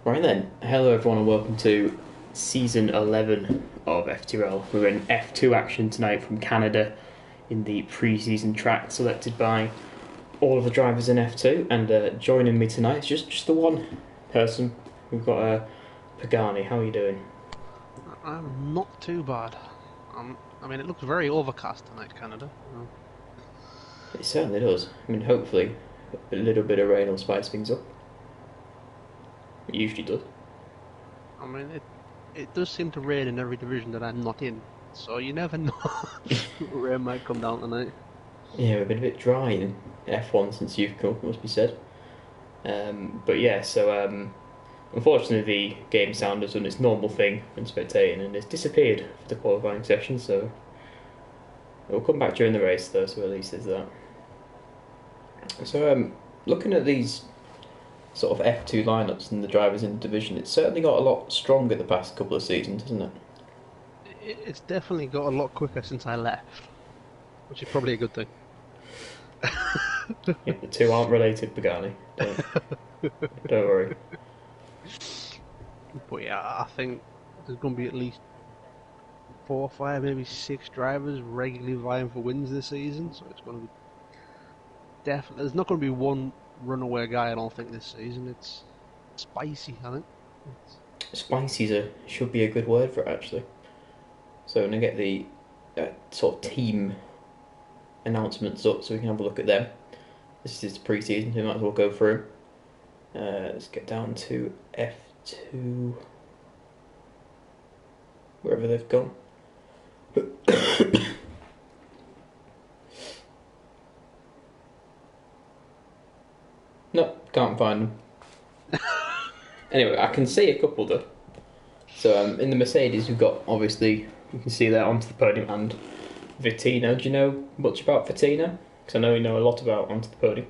Right then, hello everyone and welcome to Season 11 of FTRL. We're in F2 action tonight from Canada in the Preseason track selected by all of the drivers in F2, and joining me tonight is just the one person. We've got Pagani. How are you doing? I'm not too bad. I mean, it looks very overcast tonight, Canada. It certainly does. I mean, hopefully a little bit of rain will spice things up. It usually does. I mean, it does seem to rain in every division that I'm not in, so you never know. Rain might come down tonight. Yeah, we've been a bit dry in F1 since you've come, must be said. But yeah, so unfortunately the game sound has done its normal thing when spectating and has disappeared for the qualifying session, so it will come back during the race though, so at least there's that. So looking at these sort of F2 lineups and the drivers in the division, it's certainly got a lot stronger the past couple of seasons, hasn't it? It's definitely got a lot quicker since I left, which is probably a good thing. Yeah, the two aren't related, Pagani. Don't worry. But yeah, I think there's going to be at least 4, 5, maybe 6 drivers regularly vying for wins this season, so it's going to be definitely. There's not going to be one runaway guy, I don't think, this season. It's spicy, I think. Spicy should be a good word for it, actually. So I'm going to get the sort of team announcements up so we can have a look at them. This is pre-season, so we might as well go through. Let's get down to F2, wherever they've gone. No, can't find them. Anyway, I can see a couple though. So in the Mercedes, we've got, obviously, you can see there onto the podium and Vittino. Do you know much about Vittino? Because I know you know a lot about onto the podium.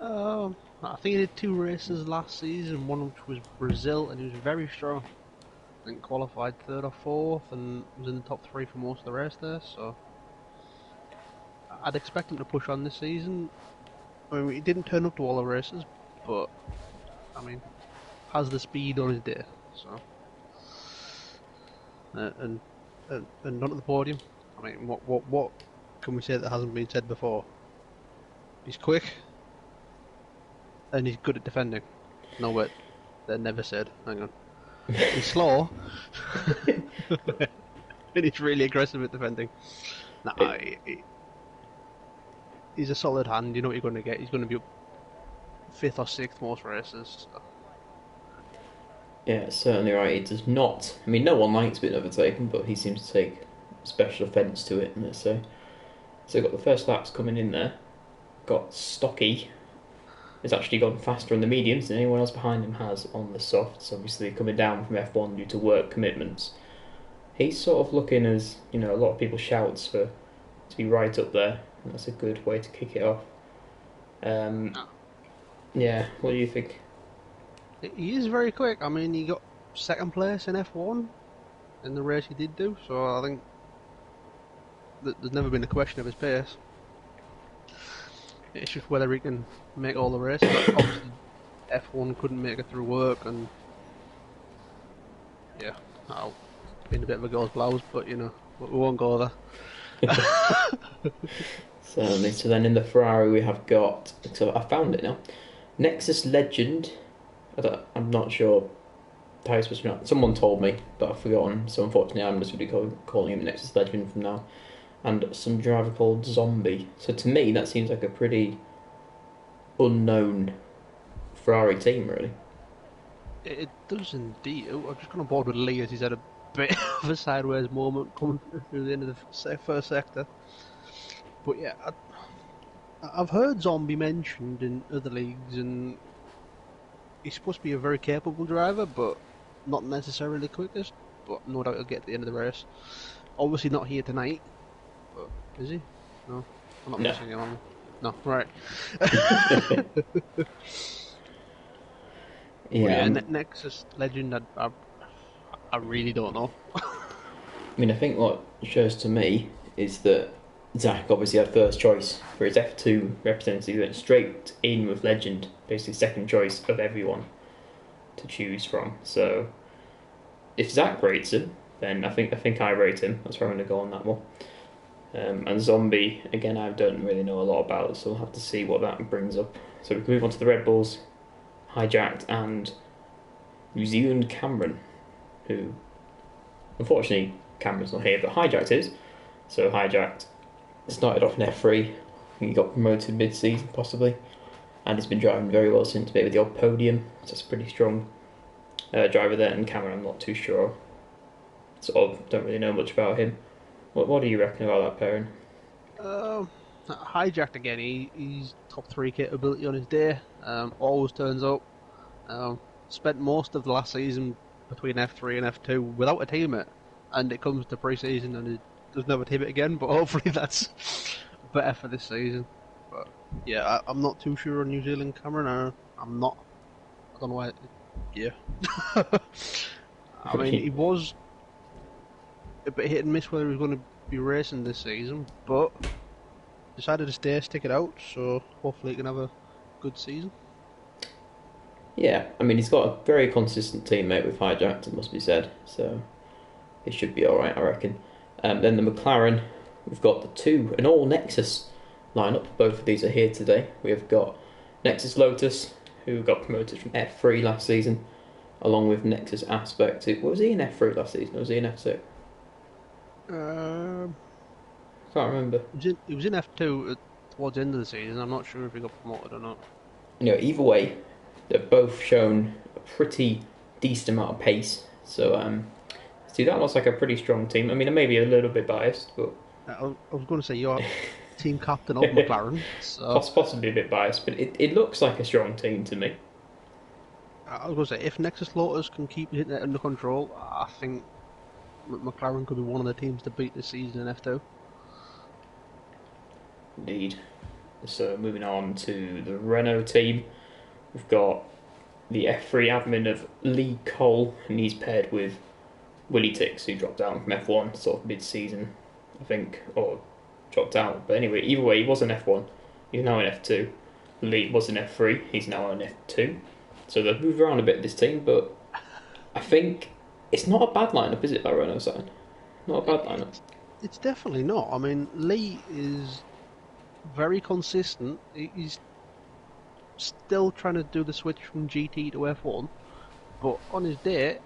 I think he did 2 races last season, one which was Brazil, and he was very strong. I think qualified 3rd or 4th, and was in the top 3 for most of the race there, so I'd expect him to push on this season. I mean, he didn't turn up to all the races, but, I mean, has the speed on his day, so. And not at the podium. I mean, what can we say that hasn't been said before? He's quick, and he's good at defending. No, wait, they're never said. Hang on. He's slow, and he's really aggressive at defending. Nah, he's a solid hand. You know what you're going to get. He's going to be up 5th or 6th most races. So. Yeah, certainly right. It does not. I mean, no one likes being overtaken, but he seems to take special offence to it, let's say. So we've got the first laps coming in there. Got Stocky. Has actually gone faster on the mediums than anyone else behind him has on the softs, obviously coming down from F1 due to work commitments. He's sort of looking as, a lot of people shouts for to be right up there. And that's a good way to kick it off. Yeah, what do you think? He is very quick. I mean, he got 2nd place in F1 in the race he did do, so I think there's never been a question of his pace. It's just whether he can make all the races. Obviously, F1 couldn't make it through work, and yeah, I'll been a bit of a girl's blouse, but we won't go there. Certainly. So then in the Ferrari we have got. So I found it now. Nexus Legend. I'm not sure how you're supposed to pronounce. Someone told me, but I've forgotten. So unfortunately, I'm just going to be calling him Nexus Legend from now. And some driver called Zombie. So to me, that seems like a pretty unknown Ferrari team, really. It does indeed. I've just gone on board with Lee as he's had a bit of a sideways moment coming through the end of the first sector. But yeah, I've heard Zombie mentioned in other leagues, and he's supposed to be a very capable driver, but not necessarily the quickest. But no doubt he'll get to the end of the race. Obviously not here tonight. But is he? No, I'm not missing him. No, right. Yeah. Nexus Legend, I really don't know. I mean, I think what shows to me is that Zach obviously had first choice for his F2 representative. He went straight in with Legend, basically second choice of everyone to choose from. So if Zach rates him, then I think I rate him. That's where I'm going to go on that one. And Zombie, again, I don't really know a lot about, so we'll have to see what that brings up. So we can move on to the Red Bulls, Hijacked, and New Zealand Cameron, who, unfortunately, Cameron's not here, but Hijacked is. So Hijacked started off in F3, he got promoted mid-season possibly, and he's been driving very well since, maybe the odd podium, so it's a pretty strong driver there. And Cameron, I'm not too sure, sort of don't really know much about him. What do you reckon about that pairing? Hijacked again. He's top 3 capability on his day. Always turns up. Spent most of the last season between F3 and F2 without a teammate, and it comes to pre-season and he doesn't have a teammate again. But hopefully that's better for this season. But yeah, I'm not too sure on New Zealand Cameron. I'm not. I don't know why. Yeah. I mean, he was a bit hit and miss whether he was going to be racing this season, but decided to stick it out, so hopefully he can have a good season. Yeah, I mean, he's got a very consistent teammate with Hijacked, it must be said, so he should be alright, I reckon. Then the McLaren, we've got an all Nexus lineup. Both of these are here today. We've got Nexus Lotus, who got promoted from F3 last season, along with Nexus Aspect. Was he in F3 last season, or was he in F2? Can't remember. He was in F2 towards the end of the season. I'm not sure if he got promoted or not. Either way, they've both shown a pretty decent amount of pace. So, see, that looks like a pretty strong team. I mean, I may be a little bit biased, but I was going to say you're team captain of McLaren. So possibly a bit biased, but it looks like a strong team to me. I was going to say, if Nexus Lotus can keep hitting it under control, I think McLaren could be one of the teams to beat this season in F2. Indeed. So moving on to the Renault team, we've got the F3 admin of Lee Cole, and he's paired with Willie Tix, who dropped down from F1 sort of mid-season, I think, or dropped out. But anyway, either way, he was in F1. He's now in F2. Lee was in F3. He's now in F2. So they've moved around a bit, this team, but I think it's not a bad lineup, is it, that Renault side? Not a bad lineup. It's definitely not. I mean, Lee is very consistent. He's still trying to do the switch from GT to F1, but on his day,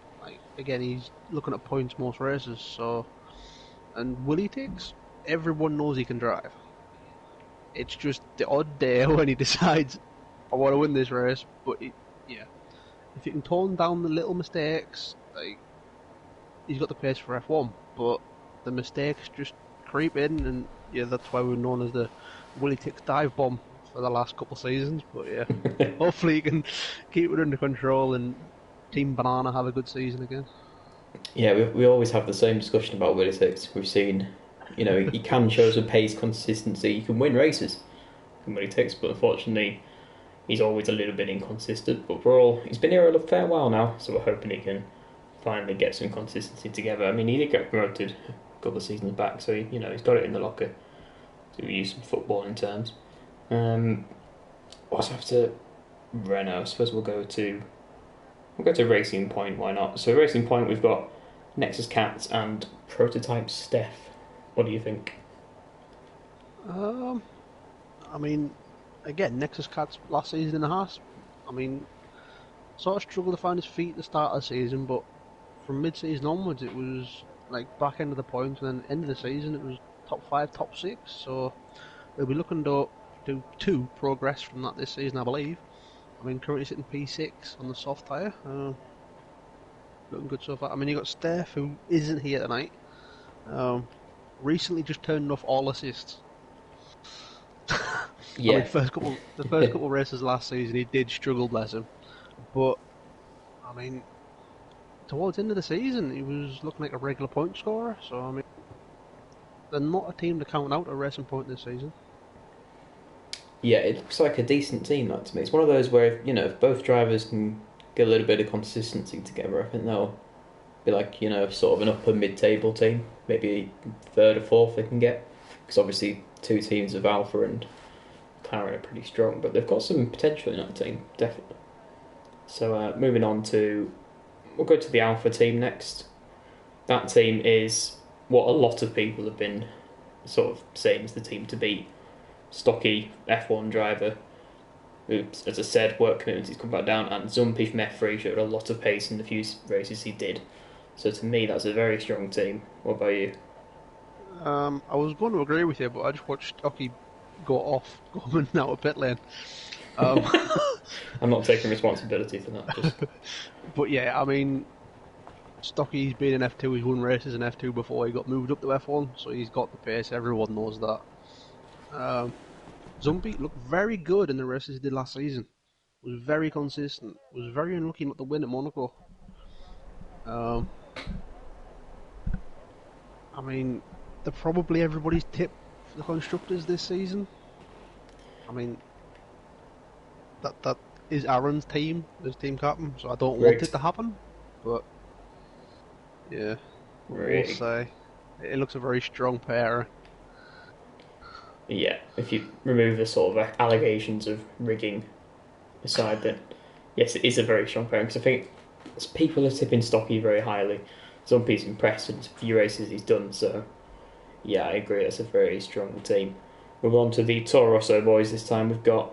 again, he's looking at points most races. So, and Willie Tix, everyone knows he can drive. It's just the odd day when he decides, I want to win this race. But if you can tone down the little mistakes, he's got the pace for F1. But the mistakes just creep in, and that's why we're known as the Willie Tix dive bomb for the last couple of seasons. But hopefully he can keep it under control and Team Banana have a good season again. Yeah, we always have the same discussion about Willie Tix. We've seen, he can show some pace, consistency. He can win races from Willie Tix, but unfortunately, he's always a little bit inconsistent. But he's been here a fair while now, so we're hoping he can finally get some consistency together. I mean, he did get promoted a couple of seasons back, so he's got it in the locker to use some footballing terms. What's after Renault? I suppose we'll go to Racing Point. Why not? So Racing Point, we've got Nexus Cats and Prototype Steph. What do you think? I mean, again, Nexus Cats last season in the Haas. I mean, sort of struggled to find his feet at the start of the season, but from mid-season onwards, it was like back end of the points, and then end of the season, it was top 5, top 6. So we'll be looking to progress from that this season, I believe. I mean, currently sitting P6 on the soft tyre. Looking good so far. I mean, you got Steph, who isn't here tonight. Recently just turned off all assists. Yeah. I mean, the first couple races last season, he did struggle, bless him. But I mean, towards the end of the season, he was looking like a regular point scorer. So I mean, they're not a team to count out at Racing Point this season. Yeah, it looks like a decent team, that to me. It's one of those where, if both drivers can get a little bit of consistency together, I think they'll be like, sort of an upper mid-table team. Maybe third or fourth they can get. Because obviously 2 teams of Alpha and McLaren are pretty strong, but they've got some potential in that team, definitely. So moving on to, we'll go to the Alpha team next. That team is what a lot of people have been sort of saying is the team to beat. Stocky F1 driver, who, as I said, work commitment he's come back down, and Zumpy from F3 showed a lot of pace in the few races he did. So to me, that's a very strong team. What about you? I was going to agree with you, but I just watched Stocky go off, going out of pit lane. Um, I'm not taking responsibility for that. Just but yeah, I mean, Stocky's been in F2, he's won races in F2 before he got moved up to F1, so he's got the pace, everyone knows that. Zumpy looked very good in the races he did last season. Was very consistent. Was very unlucky not to win at Monaco. Um, I mean, they're probably everybody's tip for the constructors this season. I mean, that is Aaron's team as team captain, so I don't want Rigged. it to happen. But yeah, we'll Rigged. say it looks a very strong pair. Yeah, if you remove the sort of allegations of rigging aside, then yes, it is a very strong pairing. Because I think people are tipping Stocky very highly. Zumpy's impressed with the few races he's done, so yeah, I agree. That's a very strong team. Move on to the Toro Rosso boys. This time we've got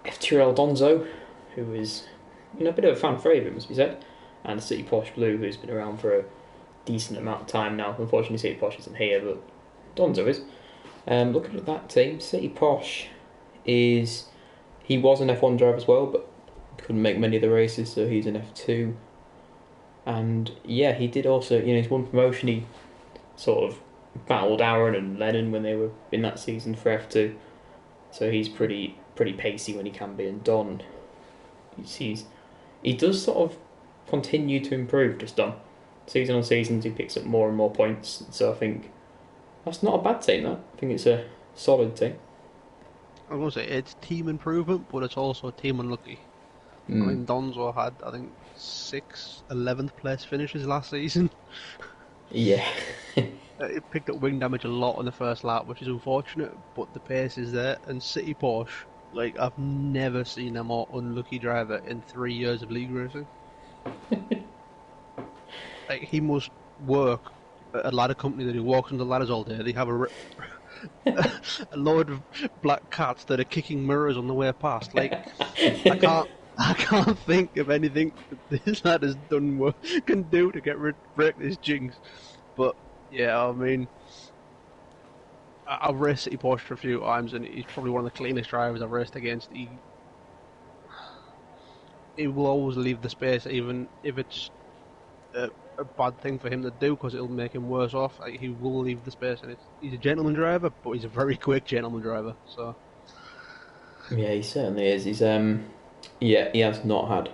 FTRL Donzo, who is a bit of a fan favourite, must be said, and City Posh Blue, who's been around for a decent amount of time now. Unfortunately, City Posh isn't here, but Donzo is. Looking at that team, City Posh he was an F1 driver as well, but couldn't make many of the races, so he's an F2. And yeah, he did also, his one promotion, he sort of battled Aaron and Lennon when they were in that season for F2. So he's pretty pacey when he can be. And Don, he does sort of continue to improve just on season on seasons. He picks up more and more points. So I think that's not a bad team. That I think it's a solid team. I'm gonna say it's team improvement, but it's also team unlucky. I mean, Donzo had, I think, 11th place finishes last season. Yeah. It picked up wing damage a lot on the first lap, which is unfortunate, but the pace is there. And City Porsche, like, I've never seen a more unlucky driver in 3 years of league racing. Like, he must work at a ladder company that he walks on the ladders all day. They have a load of black cats that are kicking mirrors on the way past. Like, I can't think of anything that this lad has done can do to break this jinx. But yeah, I mean, I've raced City Porsche a few times, and he's probably one of the cleanest drivers I've raced against. He will always leave the space, even if it's a bad thing for him to do, because it'll make him worse off. Like, he will leave the space, and he's a gentleman driver, but he's a very quick gentleman driver. So Yeah, he certainly is. He has not had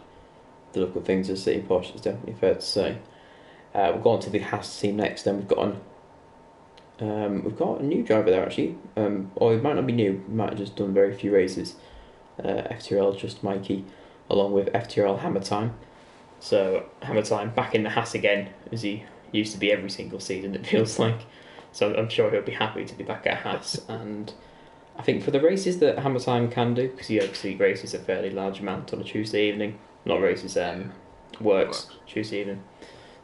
the look of things as City Posh. It's definitely fair to say. We'll go on to the Haas team next. Then we've got a new driver there actually. Or he might not be new. He might have just done very few races. FTRL Just Mikey, along with FTRL Hammer Time. So Hammer Time back in the Haas again, as he used to be every single season. It feels like. So I'm sure he'll be happy to be back at Haas. And I think for the races that Hammer Time can do, because he obviously races a fairly large amount on a Tuesday evening. Not races, works Tuesday evening.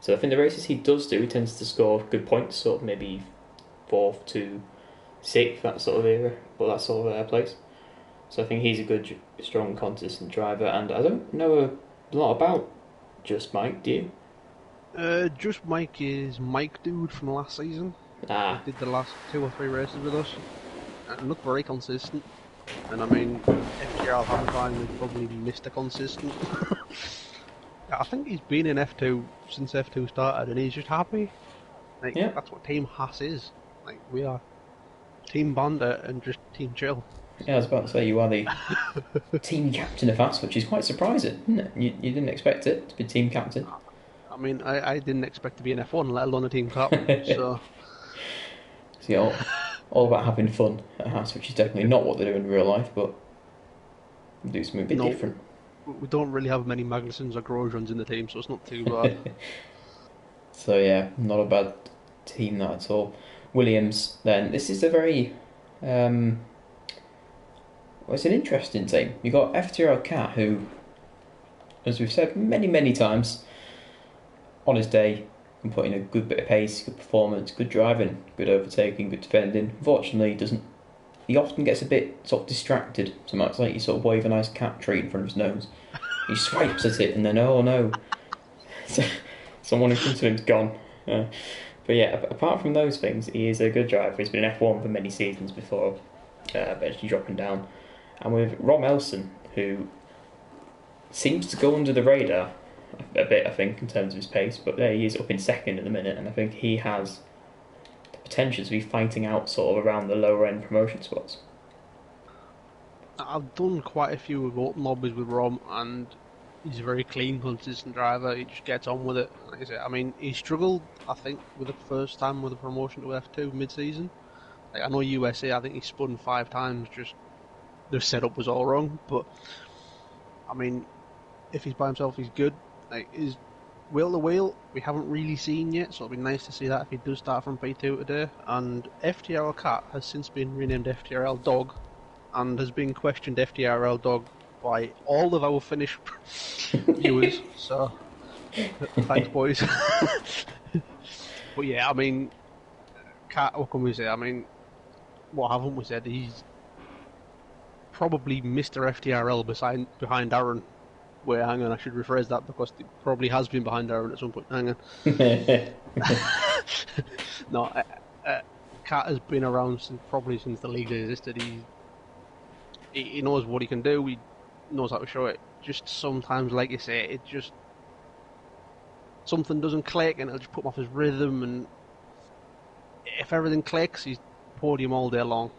So I think the races he does do, he tends to score good points, sort of maybe 4th to 6th, that sort of era, or that sort of place. So I think he's a good, strong, consistent driver, and I don't know a lot about Just Mike, do you? Just Mike is Mike Dude from last season. Ah. He did the last 2 or 3 races with us, and looked very consistent. And I mean, FTRL Hamilton is probably Mr. Consistent. I think he's been in F2 since F2 started, and he's just happy. Like, Yeah. That's what Team Haas is. Like, we are Team Bandit and just Team Chill. Yeah, I was about to say you are the team captain of Haas, which is quite surprising, isn't it? You didn't expect it to be team captain. I mean, I didn't expect to be in F1, let alone a team captain. So yeah, all about having fun at Haas, which is definitely not what they do in real life, but they do something a bit different. We don't really have many Magnusons or Grosjeans in the team, so it's not too bad. So yeah, not a bad team that at all. Williams, then, this is a very it's an interesting team. You've got FTRL Cat, who as we've said many times, on his day, can put in a good bit of pace, good performance, good driving, good overtaking, good defending. Unfortunately, he doesn't. He often gets a bit sort of distracted. So much like you sort of wave a nice cat treat in front of his nose. He swipes at it and then, oh no, someone in front of him's gone. But yeah, apart from those things, he is a good driver. He's been in F1 for many seasons before eventually dropping down. And with Rom Elson, who seems to go under the radar a bit, I think, in terms of his pace, but there he is up in second at the minute, and I think he has the potential to be fighting out sort of around the lower end promotion spots. I've done quite a few with open lobbies with Rom, and he's a very clean, consistent driver. He just gets on with it. Like I say, I mean, he struggled, I think, with the first time with the promotion to F2 mid-season. Like, I know USA, I think he spun 5 times, just the setup was all wrong. But I mean, if he's by himself, he's good. Like, his wheel to wheel, we haven't really seen yet, so it'll be nice to see that if he does start from P2 today. And FTRL Cat has since been renamed FTRL Dog, and has been questioned FTRL Dog by all of our Finnish viewers. So, thanks, boys. But yeah, I mean, Cat, what can we say? I mean, what haven't we said? He's probably Mr. FTRL behind Aaron. Wait, hang on, I should rephrase that because he probably has been behind Aaron at some point. Hang on. No, Cat has been around probably since the league existed. He knows what he can do. He knows how to show it. Just sometimes, like you say, it just something doesn't click, and it'll just put him off his rhythm. And if everything clicks, he's podium all day long.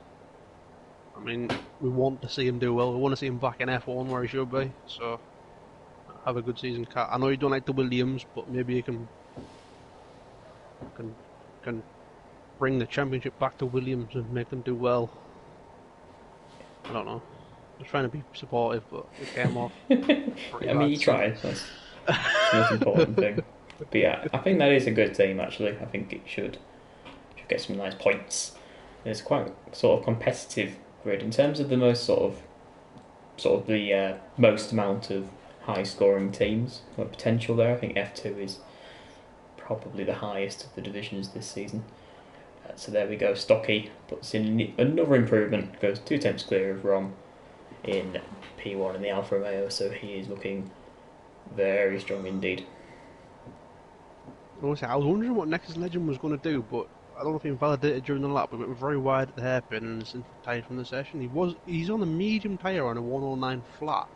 I mean, we want to see him do well. We want to see him back in F1 where he should be. So, have a good season, Cat. I know you don't like the Williams, but maybe you can bring the championship back to Williams and make them do well. I don't know. I was trying to be supportive, but it came off. I mean, you tried. That's the most important thing. But yeah, I think that is a good team, actually. I think it should get some nice points. It's quite sort of competitive grid in terms of the most sort of the most amount of high scoring teams. Got potential there. I think F2 is probably the highest of the divisions this season. So there we go. Stocky puts in another improvement. Goes 2 tenths clear of Rom in P1 in the Alfa Romeo. So he is looking very strong indeed. I was wondering what Nexus Legend was going to do, but I don't know if he invalidated during the lap. We went very wide at the hairpin and since tired from the session. He's on a medium tyre on a 109 flat.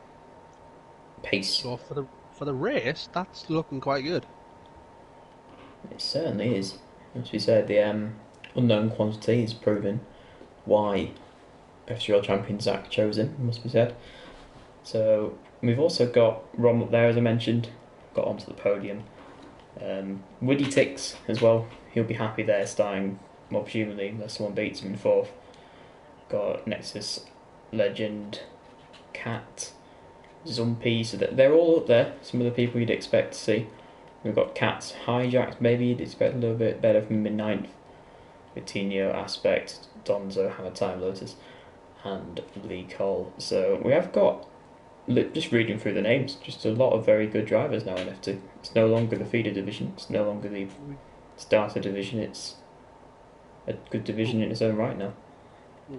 Pace. So for the race, that's looking quite good. It certainly is. As we said, the unknown quantity is proven why FTRL champion Zach chose him, must be said. So we've also got Rom up there, as I mentioned, got onto the podium. Woody Tix as well, he'll be happy there starting, well, presumably, unless someone beats him in 4th. Got Nexus Legend, Cat, Zumpy, so they're all up there, some of the people you'd expect to see. We've got Cat's Hijacked, maybe you'd expect a little bit better from mid-9th. Vitinho, Aspect, Donzo, Hammer Time Lotus, and Lee Cole. So we have got, just reading through the names, just a lot of very good drivers now in F2. It's no longer the feeder division, it's no longer the starter division, it's a good division in its own right now.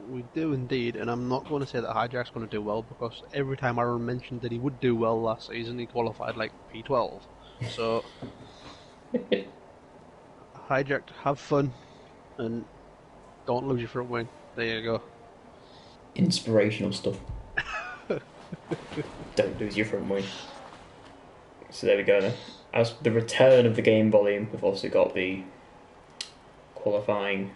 We do indeed, and I'm not going to say that Hijack's going to do well because every time Aaron mentioned that he would do well last season, he qualified like P12. So, Hijacked, have fun, and don't lose your front wing. There you go. Inspirational stuff. Don't lose your front wing. So there we go then. As the return of the game volume, we've also got the qualifying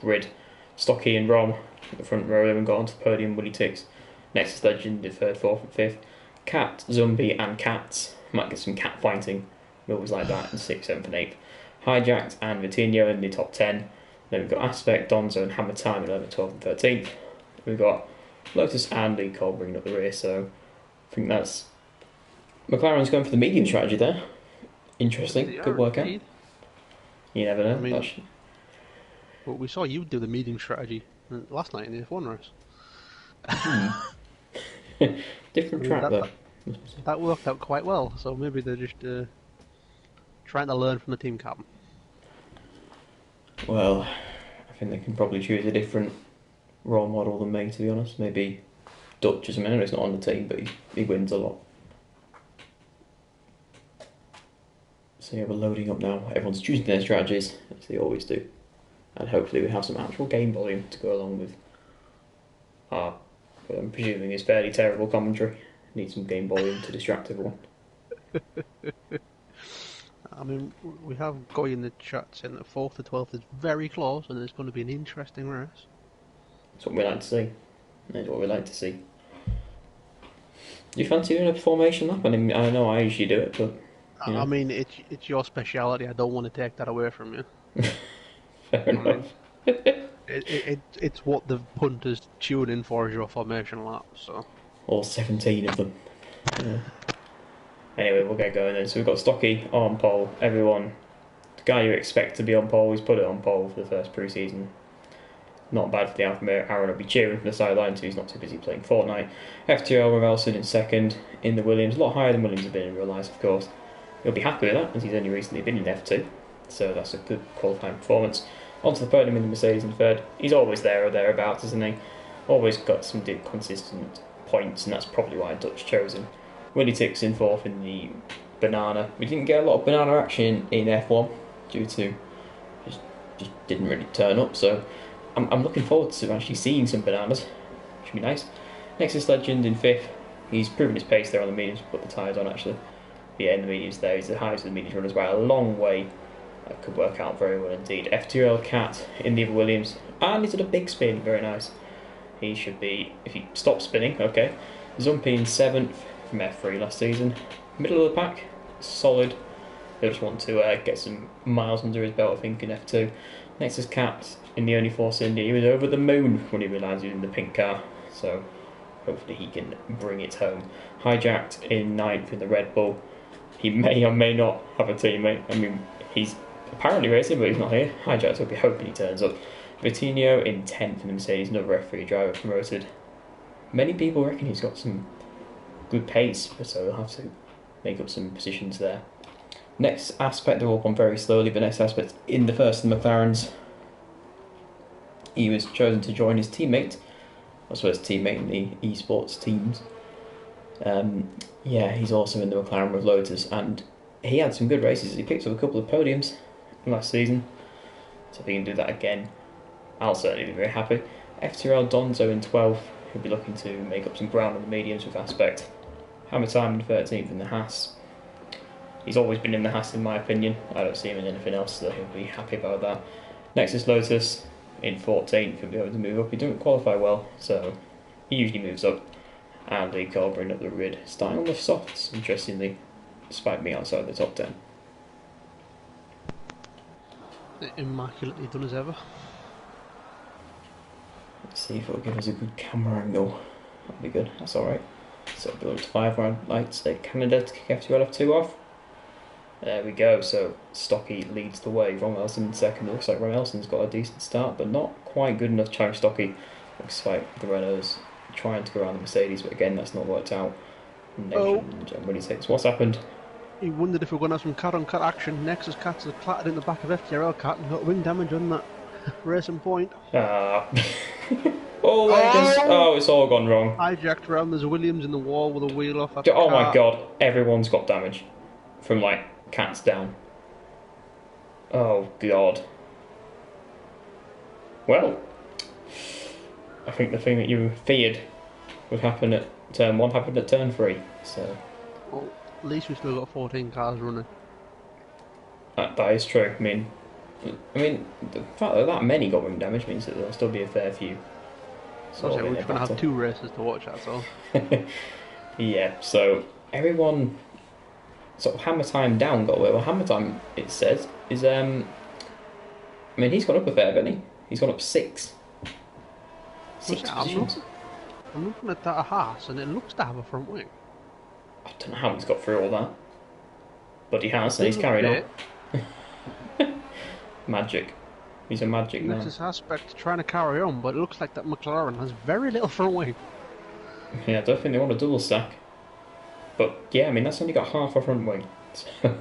grid. Stocky and Rom at the front row, then got onto the podium. Woody Tix, Nexus Legend in 3rd, 4th, and 5th. Cat, Zombie, and Cats. Might get some cat fighting. We always like that in 6th, 7th, and 8th. Hijacked and Vitinho in the top 10. Then we've got Aspect, Donzo, and Hammer Time in 11th, 12th, and 13th. We've got Lotus and Lee Cole bringing up the rear, so I think that's. McLaren's going for the medium strategy there. Interesting, good workout. You never know. I mean, well, we saw you do the medium strategy last night in the F1 race. Different track though. that worked out quite well. So maybe they're just trying to learn from the team captain. Well, I think they can probably choose a different role model than me, to be honest. Maybe Dutch, as I mean, he's not on the team, but he wins a lot. So yeah, we're loading up now. Everyone's choosing their strategies, as they always do. And hopefully we have some actual game volume to go along with our, what I'm presuming is fairly terrible commentary. Need some game volume to distract everyone. I mean, we have Goy in the chat saying that 4th to 12th is very close and it's going to be an interesting race. That's what we like to see. That's what we like to see. Do you fancy doing a formation lap? I mean, I know I usually do it, but... You know. I mean, it's your speciality. I don't want to take that away from you. Fair enough. It's what the punters tune in for as your formation lap, so... All 17 of them. Yeah. Anyway, we'll get going then. So we've got Stocky on pole. Everyone, the guy you expect to be on pole, he's put it on pole for the first pre-season. Not bad for the Alfa Romeo. Aaron will be cheering from the sideline too. He's not too busy playing Fortnite. FTRL with Elson in second in the Williams. A lot higher than Williams have been in real life, of course. He'll be happy with that, as he's only recently been in F2. So that's a good qualifying performance. Onto the podium in the Mercedes in third. He's always there or thereabouts, isn't he? Always got some consistent points, and that's probably why Dutch chose him. Willie Tix in fourth in the banana. We didn't get a lot of banana action in F1 due to just didn't really turn up. So I'm looking forward to actually seeing some bananas. Should be nice. Nexus Legend in fifth. He's proven his pace there on the mediums. Put the tyres on actually. But yeah, in the mediums there, he's the highest of the mediums runners by a long way. That could work out very well indeed. FTRL Cat in the Williams, and he's at a big spin. Very nice. He should be, if he stops spinning, okay. Zumpy in seventh from F3 last season. Middle of the pack, solid. He'll just want to get some miles under his belt, I think, in F2. Next is Cat in the only Force India. He was over the moon when he realised he was in the pink car, so hopefully he can bring it home. Hijacked in ninth in the Red Bull. He may or may not have a teammate. I mean, he's apparently racing, but he's not here. Hijacked, I'll be hoping he turns up. Vitinho in 10th in the Mercedes, another F3 driver promoted. Many people reckon he's got some good pace, so he'll have to make up some positions there. Next aspect, they're all gone very slowly, but next aspect, in the first of the McLarens, he was chosen to join his teammate, I suppose teammate in the esports teams. Yeah, he's also in the McLaren with Lotus, and he had some good races. He picked up a couple of podiums last season, so if he can do that again, I'll certainly be very happy. FTRL Donzo in 12th, he'll be looking to make up some ground on the mediums with Aspect. Hammer Time in 13th in the Haas. He's always been in the Haas in my opinion. I don't see him in anything else, so he'll be happy about that. Next is Lotus in 14th, he'll be able to move up. He didn't qualify well, so he usually moves up. And Lee Cobra in at the grid, starting on the softs, interestingly, despite being outside the top 10. Immaculately done as ever. Let's see if it'll give us a good camera angle. That'll be good, that's alright. So build up to 5 where I'd like to say Canada to kick FTRL F2 off. There we go, so Stocky leads the way. Romelson in second. It looks like Romelson's got a decent start, but not quite good enough to challenge Stocky. Looks like the Renault's trying to go around the Mercedes, but again, that's not worked out. And when he takes, what's happened? He wondered if we were going to have some cat-on-cat action. Nexus Cats has clattered in the back of FTRL Cat and got wing damage on that racing point. Oh, it's all gone wrong. Hijacked around, there's Williams in the wall with a wheel off. Oh my god, everyone's got damage. From like, Cats down. Oh god. Well, I think the thing that you feared would happen at turn 1 happened at turn 3, so... Well, at least we've still got 14 cars running. That is true. I mean, the fact that that many got wing damage means that there'll still be a fair few. So we're just going to have 2 races to watch, that's all. Yeah, so everyone sort of Hammer Time down got away. Well, Hammer Time, it says, is... I mean, he's gone up a fair bit, hasn't he? He's gone up 6. 6 positions. I'm looking at that Haas and it looks to have a front wing. I don't know how he's got through all that. But he has, and he's carried on. Magic. He's a magic man. This aspect trying to carry on, but it looks like that McLaren has very little front wing. Yeah, I don't think they want a double stack. But yeah, I mean that's only got half a front wing, so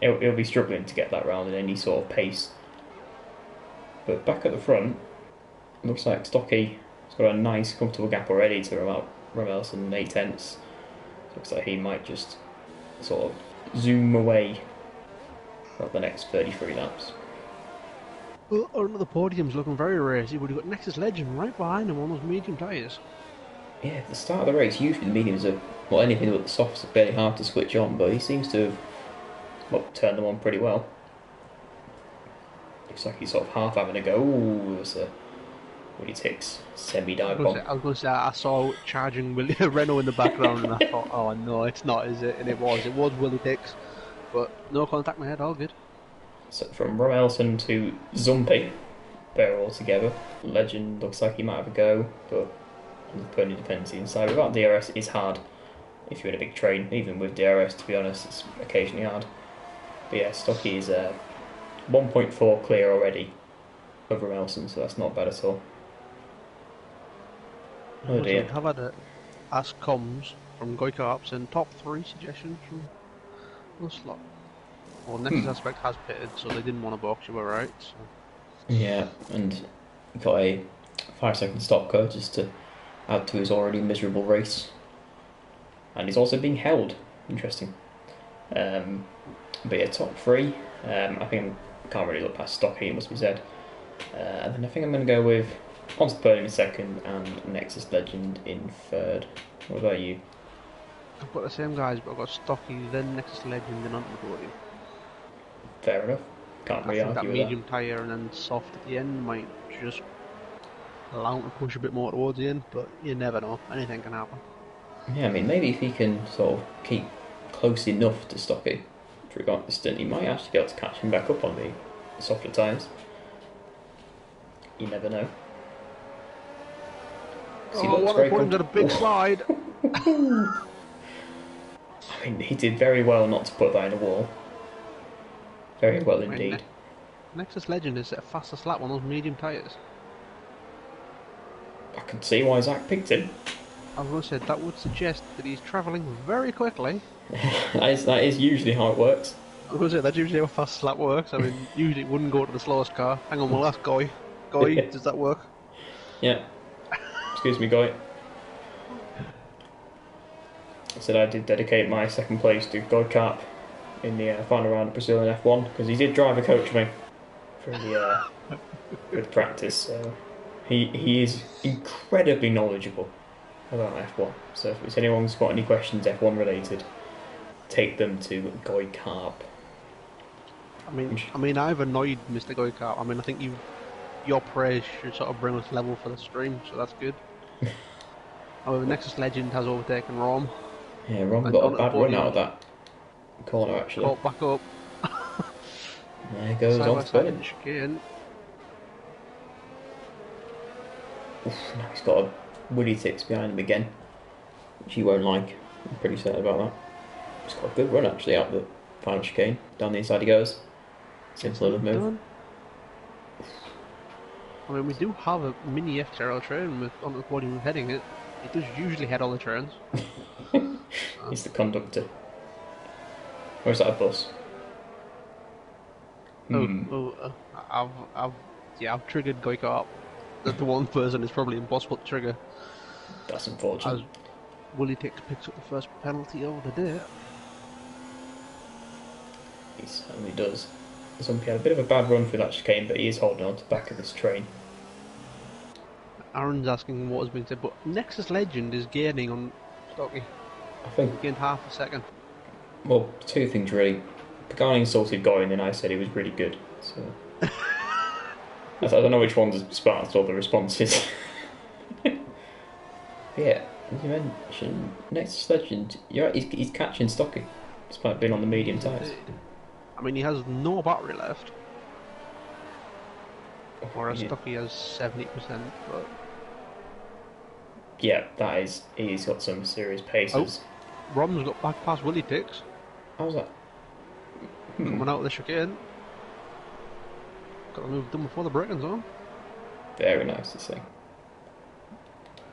he'll be struggling to get that round in any sort of pace. But back at the front, looks like Stocky has got a nice, comfortable gap already to Ramelson 8 tenths. Looks like he might just sort of zoom away for the next 33 laps. Well, the podium's looking very racy, but you've got Nexus Legend right behind him on those medium tyres. Yeah, at the start of the race, usually the mediums are, well, anything but the softs are fairly hard to switch on, but he seems to have, well, turned them on pretty well. Looks like he's sort of half having a go. Ooh, there's a Willie Tix semi-dive bomb. I was going to say, I saw charging Renault in the background, and I thought, oh no, it's not, is it? And it was Willie Dix, but no contact my head, all good. So from Ramelson to Zumpy, they're all together. Legend looks like he might have a go, but on the pony dependency inside. Without DRS, it's hard if you're in a big train. Even with DRS, to be honest, it's occasionally hard. But yeah, Stocky is 1.4 clear already of Ramelson, so that's not bad at all. Oh dear. I've had a Ask Comms from Goikarps and top 3 suggestions from the slot. Well, Nexus Aspect has pitted, so they didn't want to box, you were right. So. Yeah, and got a 5-second stop code just to add to his already miserable race. And he's also being held. Interesting. But yeah, top 3. I think I can't really look past Stocky, it must be said. And then I think I'm going to go with Onto the Podium in 2nd and Nexus Legend in 3rd. What about you? I've got the same guys, but I've got Stocky, then Nexus Legend, then onto the podium. Fair enough. Can't really I think argue that with medium tyre and then soft at the end might just allow him to push a bit more towards the end, but you never know. Anything can happen. Yeah, I mean, maybe if he can sort of keep close enough to Stocky to regard the stint, he might actually be able to catch him back up on the softer tyres. You never know. One of them got a big slide. I mean, he did very well not to put that in a wall. Very well indeed. Nexus Legend is a fastest lap on those medium tyres. I can see why Zach picked him. I was going to say that would suggest that he's travelling very quickly. that is usually how it works. I was going to say that's usually how a fast lap works. I mean, usually it wouldn't go to the slowest car. Hang on, we'll ask Goy. Goy, does that work? Yeah. Excuse me, Goy. I said I did dedicate my 2nd place to Goy Carp in the final round of Brazilian F1 because he did driver coach me for the with practice. So he is incredibly knowledgeable about F1. So if anyone's got any questions F1 related, take them to Goy Carp. I mean, I've annoyed Mr. Goy Carp. I mean, I think your praise should sort of bring us level for the stream, so that's good. However, Nexus Legend has overtaken Rom. Yeah, Rom got a bad run out of that corner actually. Caught back up. There goes off the chicane. Now he's got a Willie Tix behind him again, which he won't like. I'm pretty sad about that. He's got a good run actually out the final chicane. Down the inside he goes. Simple enough move. I mean, we do have a mini FTRL train with on the podium heading it. It does usually head all the trains. He's the conductor. Or is that a bus? I've triggered Goiko up. That the one person is probably impossible to trigger. That's unfortunate. As Willie Tix picks up the first penalty of the day. He certainly does. Zumpy had a bit of a bad run through that chicane, but he is holding on to the back of this train. Aaron's asking what has been said, but Nexus Legend is gaining on Stocky. I think he gained half a second. Well, 2 things really. Pagani insulted Goy and then I said he was really good. So I don't know which one's sparked all the responses. Yeah, as you mentioned, Nexus Legend, you're right, he's catching Stocky, despite being on the medium tyres. I mean, he has no battery left. Whereas Stocky has 70%, but... Yeah, that is, he's got some serious paces. Oh, Rom's got back past Willie Tix. How's that? Coming out of the chicane. Got to move them before the braking zone. Very nice to see.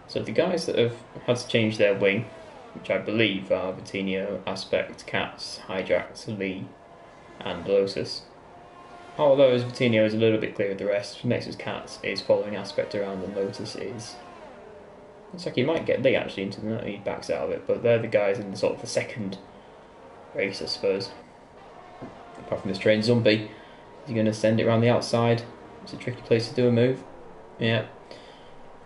So the guys that have had to change their wing which I believe are Vitinho, Aspect, Katz, Hijax, Lee, and Lotus. Although as Vitinho is a little bit clear of the rest, next is Katz is following Aspect around, and Lotus is. Looks like he might get Lee actually into the. He backs out of it, but they're the guys in the sort of the second race, I suppose. Apart from this train zombie, is he going to send it around the outside? It's a tricky place to do a move. Yeah.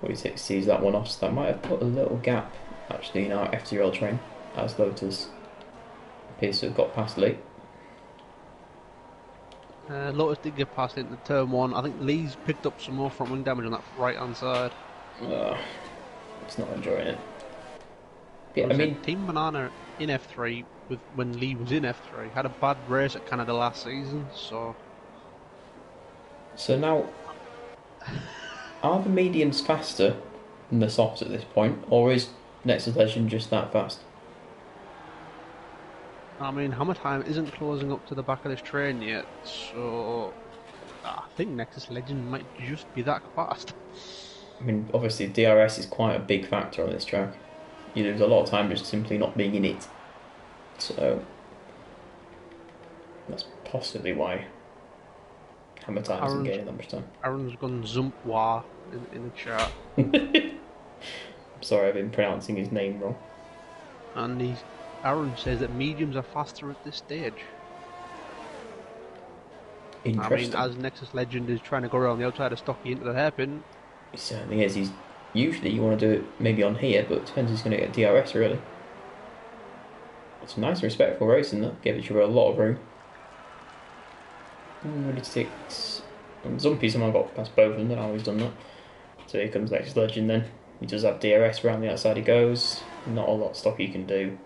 46 sees that one off, so that might have put a little gap actually in our FTRL train as Lotus appears to have got past Lee. Lotus did get past into turn 1. I think Lee's picked up some more front wing damage on that right hand side. It's not enjoying it. Yeah, I mean, Team Banana in F3 when Lee was in F3 had a bad race at Canada last season, so. So now, are the mediums faster than the softs at this point, or is Nexus Legend just that fast? I mean, Hammer Time isn't closing up to the back of this train yet, so I think Nexus Legend might just be that fast. I mean, obviously DRS is quite a big factor on this track. You lose a lot of time just simply not being in it. So that's possibly why Hammer Time isn't gaining that much time. Aaron's gone Zumpwa in the chat. I'm sorry, I've been pronouncing his name wrong. And Aaron says that mediums are faster at this stage. Interesting. I mean, as Nexus Legend is trying to go around the outside of Stocky into the hairpin. It certainly is. He's usually you want to do it maybe on here, but it depends if he's going to get DRS really. It's nice and respectful racing that gave each other a lot of room. Ready to take Zumpy, someone got past both of them, now he's done that. So here comes Nexus Legend then. He does have DRS around the outside he goes. Not a lot Stocky can do.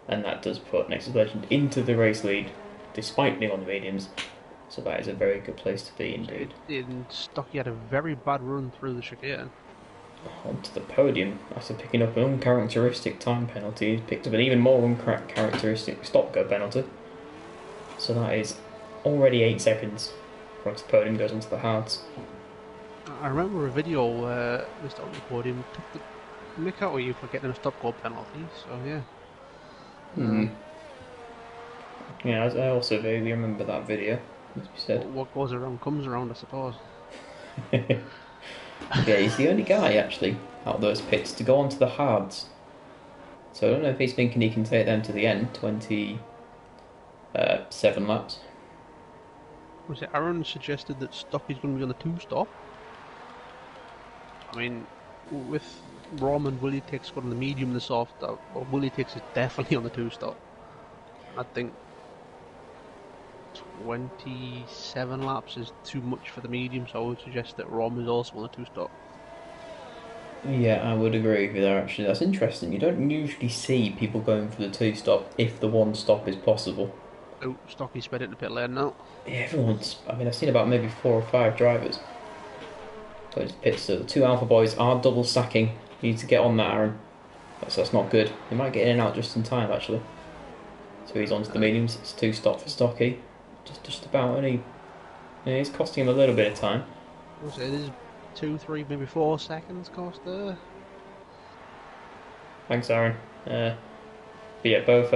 And that does put Nexus Legend into the race lead, despite being on the mediums. So that is a very good place to be indeed. And Stocky had a very bad run through the chicane. Onto the podium after picking up an uncharacteristic time penalty. He's picked up an even more uncharacteristic stop-go penalty. So that is already 8 seconds once the podium goes onto the hards. I remember a video where Mr. on the podium took the mick out of you for getting a stop-go penalty, so yeah. Yeah, I also vaguely remember that video, as you said. What goes around comes around, I suppose. Yeah, he's the only guy, actually, out of those pits to go onto the hards. So I don't know if he's thinking he can take them to the end, 27 laps. Was it Aaron suggested that Stocky's going to be on the 2-stop? I mean, with Rom and Willie Tix going on the medium and the soft, well, Willie Tix is definitely on the 2-stop. I think 27 laps is too much for the medium, so I would suggest that Rom is also on the 2-stop. Yeah, I would agree with that actually. That's interesting. You don't usually see people going for the 2-stop if the 1-stop is possible. Oh, Stocky sped into pit lane now. Yeah, everyone's. I mean, I've seen about maybe 4 or 5 drivers. Those pits, so the 2 Alpha boys are double stacking. You need to get on that, Aaron. That's not good. He might get in and out just in time actually. So he's onto the mediums. It's 2-stop for Stocky. Just about only. Yeah, it's costing him a little bit of time. It is 2, 3, maybe 4 seconds cost there. Thanks, Aaron. But yeah, both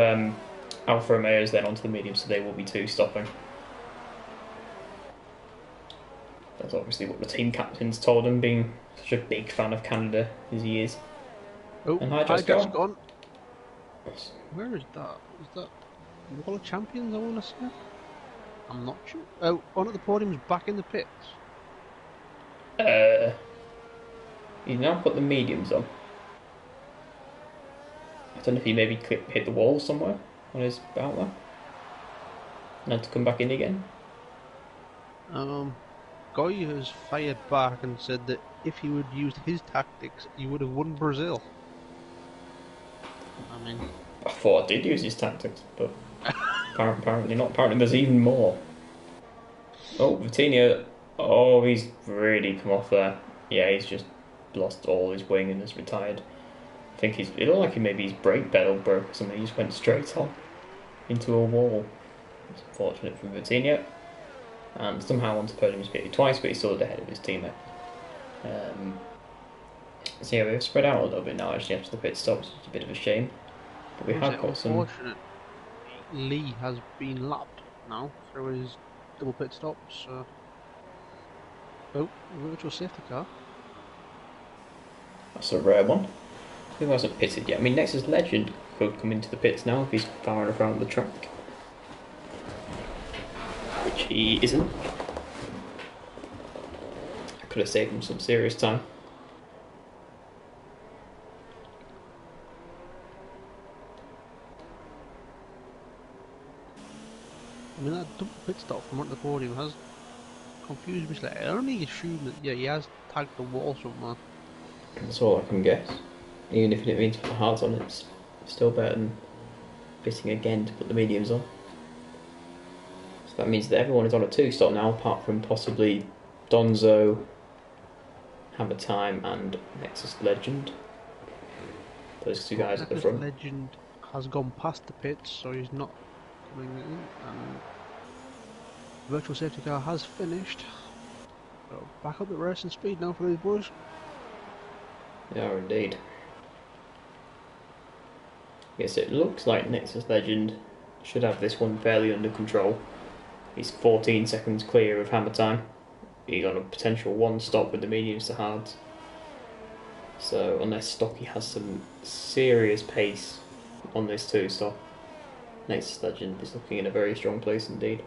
Alfa Romeos then onto the medium, so they will be 2-stopping. That's obviously what the team captain's told him, being such a big fan of Canada as he is. Oh, and Hijack's gone. Where is that? Is that World Champions, I want to say? I'm not sure. Oh, on at the podium's back in the pits. He's now put the mediums on. I don't know if he maybe hit the wall somewhere on his out there. And had to come back in again. Guy has fired back and said that if he would used his tactics, he would have won Brazil. I mean, I thought I did use his tactics, but apparently not. Apparently there's even more. Oh, Vitinho. Oh, he's really come off there. Yeah, he's just lost all his wing and has retired. I think it looked like maybe his brake pedal broke or something. He just went straight on into a wall. It's unfortunate for Vitinho. And somehow onto the podium, he's beat twice, but he's still ahead of his teammate. So yeah, we've spread out a little bit now actually after the pit stops, which is a bit of a shame. But we I was have it got some. unfortunate. Lee has been lapped now through his double pit stops. Oh, virtual safety car. That's a rare one. Who hasn't pitted yet? I mean, Nexus Legend could come into the pits now if he's far enough around the track, which he isn't. I could have saved him some serious time. I mean, that double pit stop from front of the podium has confused me slightly. I only assume that, yeah, he has tagged the wall somewhere. That's all I can guess. Even if it means put the hards on, it's still better than pitting again to put the mediums on. So that means that everyone is on a 2-stop now, apart from possibly Donzo, Hammer Time, and Nexus Legend. Those two guys at the front. Legend has gone past the pits, so he's not coming in. And virtual safety car has finished. So back up the racing speed now for these boys. They are indeed. Yes, it looks like Nexus Legend should have this one fairly under control. He's 14 seconds clear of Hammer Time. He's on a potential 1-stop with the mediums to hards. So unless Stocky has some serious pace on this 2-stop, Nexus Legend is looking in a very strong place indeed.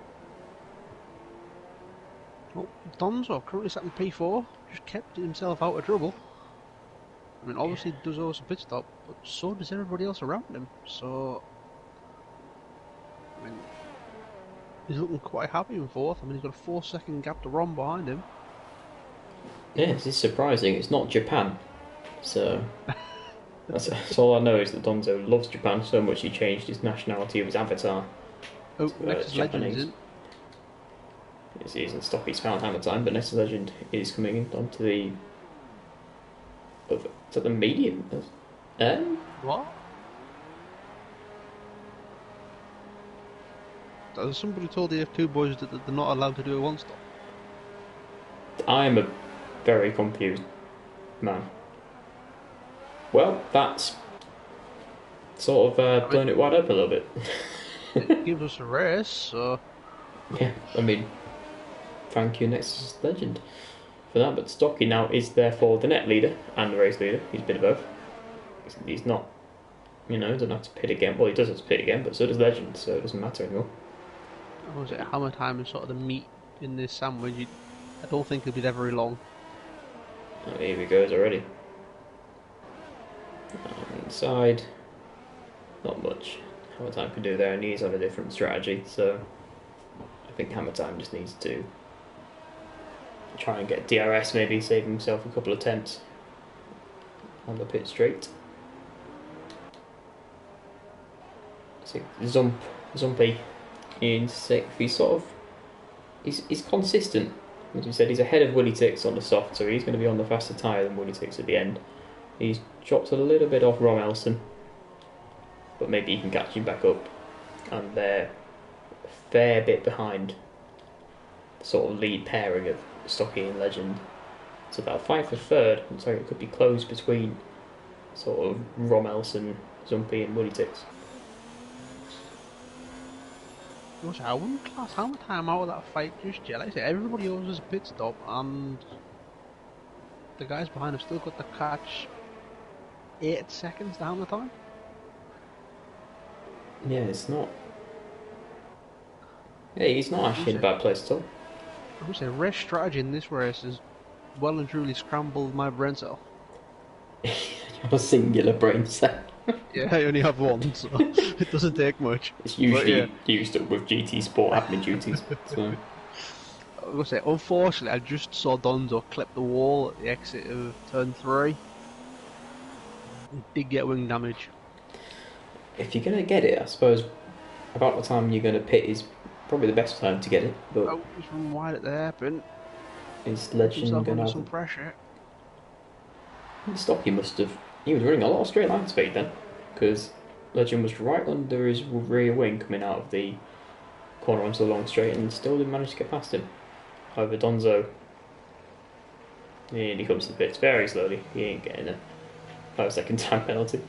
Well, Donzo currently sat in P4, just kept himself out of trouble. I mean, obviously he does also pit stop, but so does everybody else around him. So, I mean, he's looking quite happy in 4th. I mean, he's got a 4-second gap to Ron behind him. Yes, it's surprising. It's not Japan, so that's all I know is that Donzo loves Japan so much he changed his nationality of his avatar. Oh, Nexus Legend's in. It isn't Stocky's found Hammer Time, but Nexus Legend is coming in onto the to the medium. What? Has somebody told the F2 boys that they're not allowed to do a 1-stop? I am a very confused man. Well, that's sort of blown it wide up a little bit. It gives us a race, so... Yeah, I mean, thank you, Nexus Legend, for that. But Stocky now is therefore the net leader and the race leader. He's a bit of both. He's not, doesn't have to pit again. Well, he does have to pit again, but so does Legend, so it doesn't matter anymore. Was it Hammer Time is sort of the meat in this sandwich? I don't think it'll be there very long. Oh, here he goes already. Inside, not much Hammer Time can do there, and he's on a different strategy, so I think Hammer Time just needs to try and get DRS, maybe save himself a couple of attempts on the pit straight. So Zumpy in 6th. He's consistent. As we said, he's ahead of Willy Tix on the soft, so he's going to be on the faster tyre than Willy Tix at the end. He's dropped a little bit off Rom Elson, but maybe he can catch him back up. And they're a fair bit behind the sort of lead pairing of Stocky and Legend. It's about 5 for 3rd. I'm sorry, it could be close between sort of Rom Elson, Zumpy, and Willy Tix. I wouldn't class Hammer Time out of that fight just yet. Like I say, everybody owes us a pit stop, and the guys behind have still got to catch 8 seconds to Hammer Time. Yeah, it's not. Yeah, he's not actually in a bad place at all. I would say race strategy in this race has well and truly scrambled my brain cell. You have a singular brain cell. Yeah, I only have one, so it doesn't take much. It's usually used up with GT Sport admin duties. So. I was going to say, unfortunately, I just saw Donzo clip the wall at the exit of turn 3. He did get wing damage. If you're going to get it, I suppose about the time you're going to pit is probably the best time to get it. But oh, he's from wide at the hairpin. Is Legend going to have some pressure? Stocky must have. He was running a lot of straight line speed then, because Legend was right under his rear wing coming out of the corner onto the long straight and still didn't manage to get past him. However, Donzo, he comes to the pits very slowly. He ain't getting a 5-second time penalty.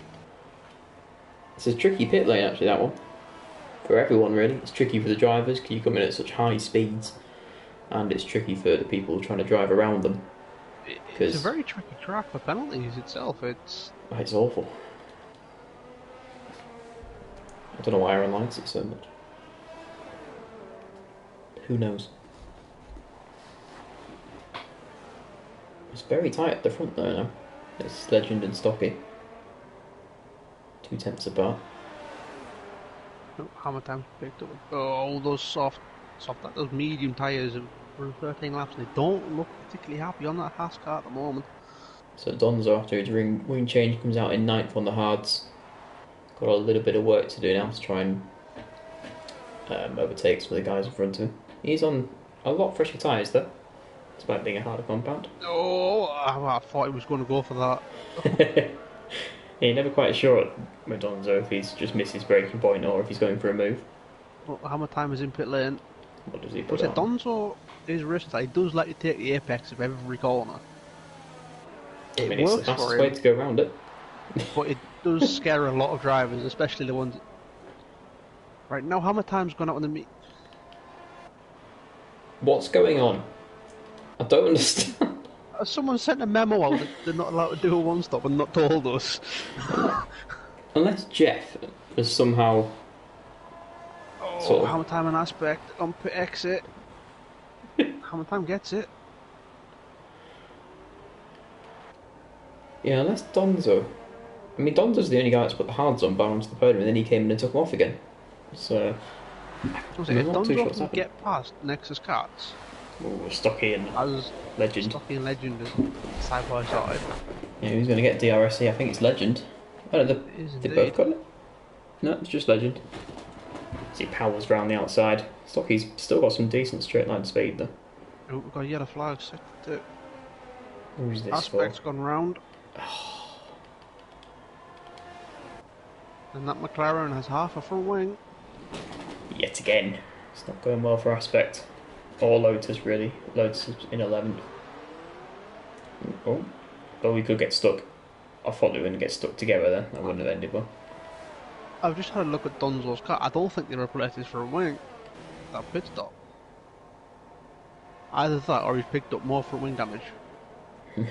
It's a tricky pit lane, actually, that one. For everyone, really. It's tricky for the drivers because you come in at such high speeds, and it's tricky for the people trying to drive around them. It's a very tricky track for penalties itself. It's awful. I don't know why Aaron likes it so much. Who knows? It's very tight at the front though now. It's Legend and Stocky. 2/10 apart. How many times picked up? Oh, those those medium tyres for 13 laps. They don't look particularly happy on that Haas car at the moment. So Donzo, after his wing change, comes out in 9th on the hards. Got a little bit of work to do now to try and overtake some of the guys in front of him. He's on a lot fresher tyres though, despite being a harder compound. Oh, I thought he was going to go for that. Yeah, you're never quite sure with Donzo if he's just missed his braking point or if he's going for a move. Well, how much time is in pit lane? What does he put Was it on? Donzo is versatile. He does let you take the apex of every corner. I mean, It it's the works fastest for way him, to go around it. but it does scare a lot of drivers, especially the ones. Right now, how many times gone out on the meet? What's going on? I don't understand. Someone sent a memo out that they're not allowed to do a one-stop and not told us. Unless Jeff has somehow... Oh, how much time an aspect on pit exit? How much time gets it? Yeah, unless Donzo... I mean, Donzo's the only guy that's put the hards on, bar onto the podium, and then he came in and took them off again. So... If I'm not too sure Donzo what's can happened. get past Nexus Cats, Ooh, Stocky and as Legend. Stocky and Legend is side by side, Yeah, who's going to get DRSC? I think it's Legend. Oh, it is they indeed. both got it? No, it's just Legend. See, powers round the outside. Stocky's still got some decent straight line speed though. Oh, we've got a yellow flag set to Who's this Aspect's for? gone round. And that McLaren has half a front wing. Yet again. It's not going well for Aspect. Or Lotus, really. Lotus is in 11th. Oh, but we could get stuck. I thought we were going to get stuck together then. That wouldn't have ended well. I've just had a look at Donzo's car. I don't think they replaced his front wing. That pit stop. Either that or he's picked up more front wing damage.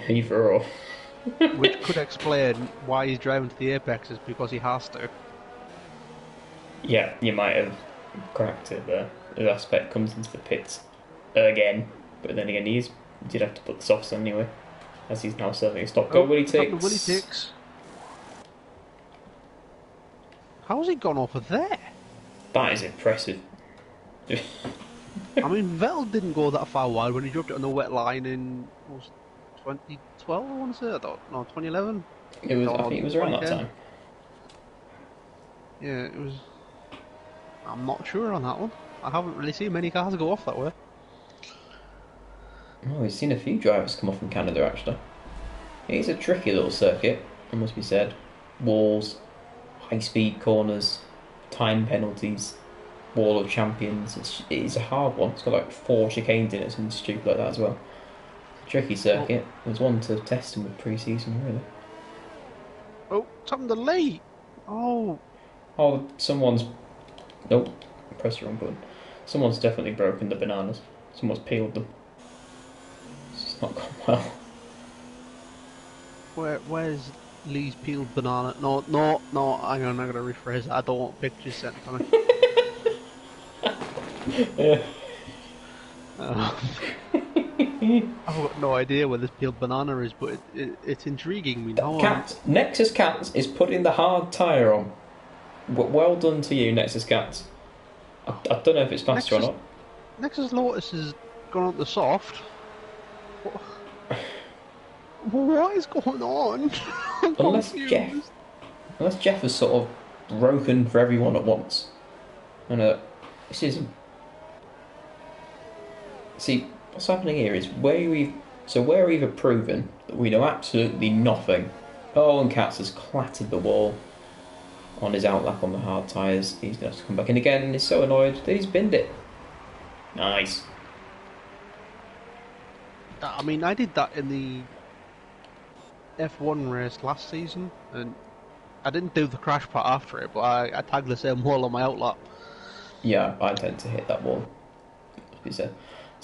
Either or. Which could explain why he's driving to the apexes, because he has to. Yeah, you might have cracked it there. The Aspect comes into the pits again, but then again he did have to put the softs on anyway, as he's now serving a stop. Go Willie Ticks. Willie Ticks. How's he gone over there? That is impressive. I mean, Vettel didn't go that far wide when he dropped it on the wet line in 2012, I want to say. I thought, no, 2011. I think it was around that time. Yeah, it was. I'm not sure on that one. I haven't really seen many cars go off that way. Oh, we've seen a few drivers come off from Canada actually. It's a tricky little circuit, it must be said. Walls, high speed corners, time penalties, wall of champions. It is a hard one. It's got like 4 chicanes in it, something stupid like that as well. It's a tricky circuit. It was one to test him with pre-season, really. Oh, something to Lee! Oh, Someone's... Nope, I pressed the wrong button. Someone's definitely broken the bananas. Someone's peeled them. It's not gone well. where's Lee's peeled banana? No, hang on, I'm gonna rephrase it. I don't want pictures sent to me. I've got no idea where this peeled banana is, but it's intriguing me now. Nexus Cats is putting the hard tyre on. Well done to you, Nexus Cats. I don't know if it's faster or not. Nexus Lotus has gone on the soft. What is going on? Unless Jeff has sort of broken for everyone at once. And this isn't. See, what's happening here is where we've either proven that we know absolutely nothing. Oh, and Katz has clattered the wall on his outlap on the hard tyres. He's going to have to come back in again, and he's so annoyed that he's binned it. Nice. I mean, I did that in the F1 race last season, and I didn't do the crash part after it, but I tagged the same wall on my outlap. Yeah, I tend to hit that wall. So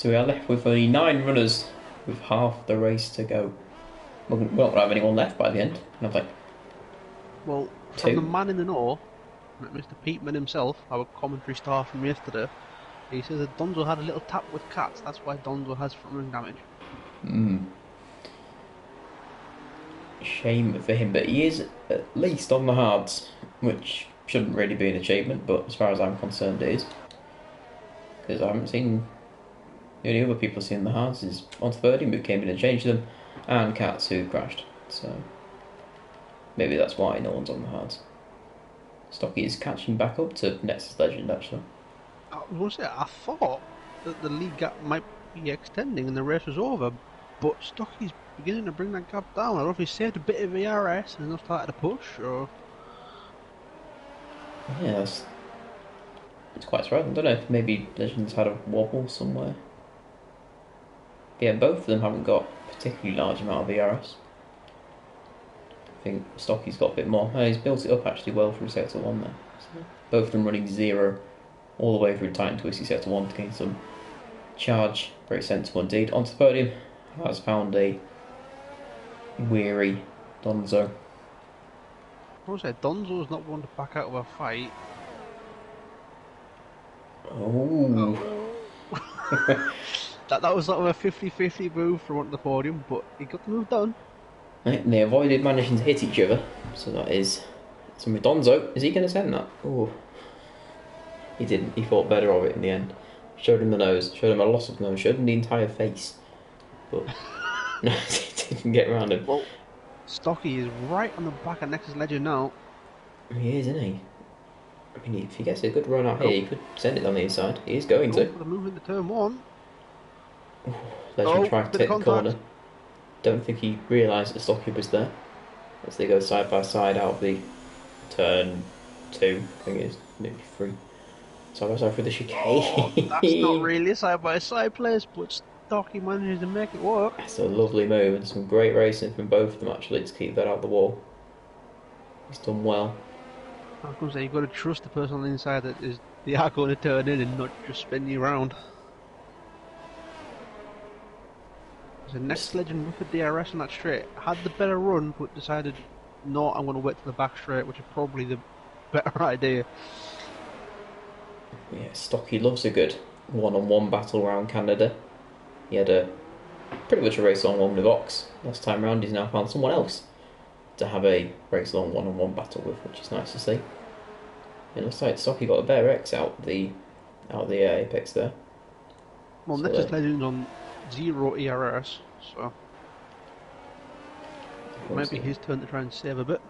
we are left with only 9 runners with half the race to go. We won't have anyone left by the end. And I'm like, Well, from the 2? man in the know, Mr. Peatman himself, our commentary star from yesterday, he says that Donzo had a little tap with cats. That's why Donzo has front wing damage. Shame for him, but he is at least on the hards, which shouldn't really be an achievement, but as far as I'm concerned, it is. Because I haven't seen. The only other people seeing the hards is on 30 who came in and changed them, and Cats who crashed. So maybe that's why no one's on the hards. Stocky is catching back up to Nexus Legend actually. I was going to say, I thought that the league gap might be extending and the race was over, but Stocky's beginning to bring that gap down. I don't know if he saved a bit of VRS and then started to push, or... Yeah, it's quite surprising. I don't know if maybe Legends had a wobble somewhere. Yeah, both of them haven't got a particularly large amount of VRS. I think Stocky's got a bit more. He's built it up actually well through Sector 1 there. So both of them running 0 all the way through Titan Twisty Sector 1 to gain some charge. Very sensible indeed. Onto the podium has found a weary Donzo. I was say, Donzo's not one to back out of a fight. Oh. That was sort of a 50-50 move from onto the podium, but he got the move done. Right, and they avoided managing to hit each other, so that is some with Donzo. Is he going to send that? Oh, he didn't. He thought better of it in the end. Showed him the nose, showed him a loss of nose, showed him the entire face, but no, he didn't get around him. Well, Stocky is right on the back of Nexus Legend now. He is, isn't he? I mean, if he gets a good run out here, he could send it on the inside. He is going to. For the move into turn 1. Legend tried to take the corner. Don't think he realised that Stocky was there. As they go side by side out of the turn 2, I think it is, maybe 3. Side by side through the chicane. Oh, that's not really a side by side place, but Stocky manages to make it work. That's a lovely move and some great racing from both of them actually to keep that out of the wall. He's done well. I was going to say, you've got to trust the person on the inside that they are going to turn in and not just spin you around. The next Legend with the DRS on that straight had the better run, but decided, no, I'm going to wait to the back straight, which is probably the better idea. Yeah, Stocky loves a good one-on-one battle around Canada. He had a pretty much a race-on-one with Ox. Last time round, he's now found someone else to have a race-long one-on-one battle with, which is nice to see. It looks like Stocky got a better X out the apex there. Well, so Nexus Legend's on 0 ERS, so maybe his turn to try and save a bit.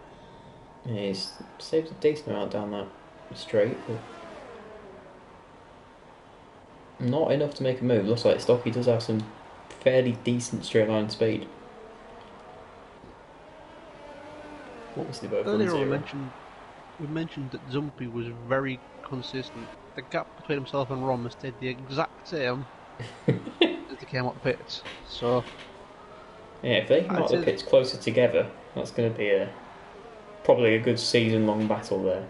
Yeah, he's saved a decent amount down that straight, but not enough to make a move. Looks like Stocky does have some fairly decent straight line speed. Earlier we mentioned that Zumpy was very consistent. The gap between himself and Rom has stayed the exact same as they came out the pits. So yeah, if they come out the pits closer together, that's going to be probably a good season-long battle there.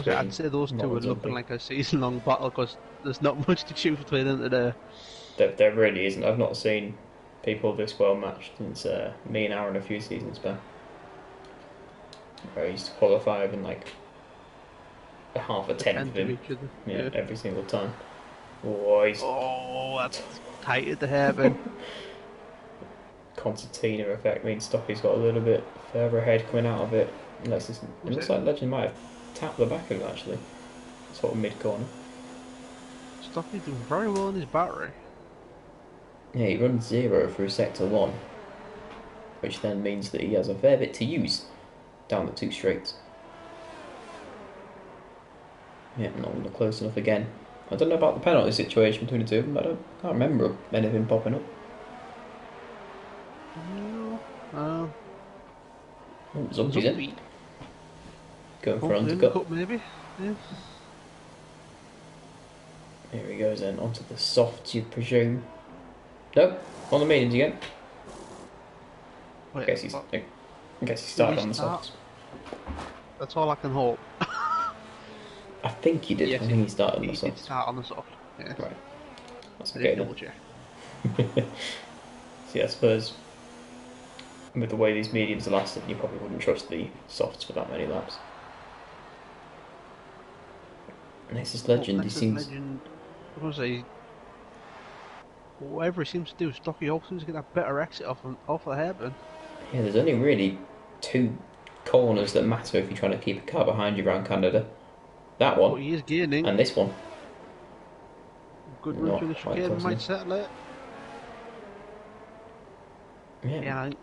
I'd say those two are looking like a season-long battle because there's not much to choose between them today. There really isn't. I've not seen people this well matched since me and Aaron a few seasons back. Where I used to qualify within like a half a tenth of him. Yeah, every single time. Oh, that's tight at the hairpin. Concertina effect means Stocky's got a little bit further ahead coming out of it. It looks like Legend might have tapped the back of it actually. Sort of mid corner. Stocky's doing very well in his battery. Yeah, he runs 0 through sector 1, which then means that he has a fair bit to use down the 2 straights. Yeah, not close enough again. I don't know about the penalty situation between the two of them, but I can't remember anything popping up. Zumpy's in. Going for undercut. Maybe. Yeah. Here he goes then, onto the softs, you'd presume. Nope, on the mediums again. I guess he started on the softs. That's all I can hope. I think he did. I Yes, think he started on the he did softs. start on the soft. Yeah, Right. That's I okay did then. double check. See, I suppose with the way these mediums are lasting, you probably wouldn't trust the softs for that many laps. Nexus Well, Legend, he next is seems. Legend. I was gonna say, whatever he seems to do, Stocky always seems to get that better exit off the hairpin. Yeah, there's only really two corners that matter if you're trying to keep a car behind you around Canada. That But one he is gaining. and this one. Good run Not through the quite chicane close might enough. settle it. Yeah, Yeah, I think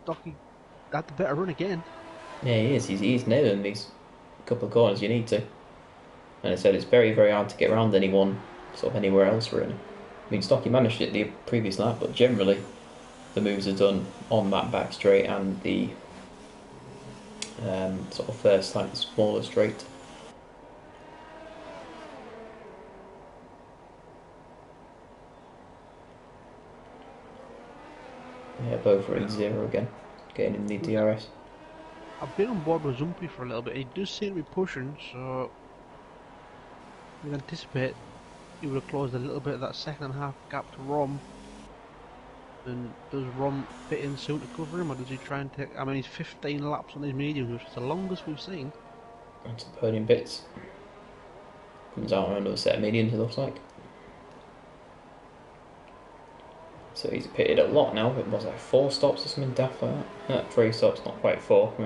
Stocky had the better run again. yeah, he is. He's nailing these couple of corners you need to. And I said it's very, very hard to get around anyone sort of anywhere else really. I mean, Stocky managed it the previous lap, but generally the moves are done on that back straight and the sort of first slightly smaller straight. Yeah, both running zero again, getting in the DRS. I've been on board with Zumpy for a little bit. He does seem to be pushing, so we anticipate he would have closed a little bit of that second and a half gap to Rom. And does Rom fit in soon to cover him, or does he try and take? I mean, he's 15 laps on his mediums, which is the longest we've seen. Onto the podium bits. Comes out on another set of mediums, it looks like. So he's pitted a lot now. It was like 4 stops or something daft like that. 3 stops, not quite 4. I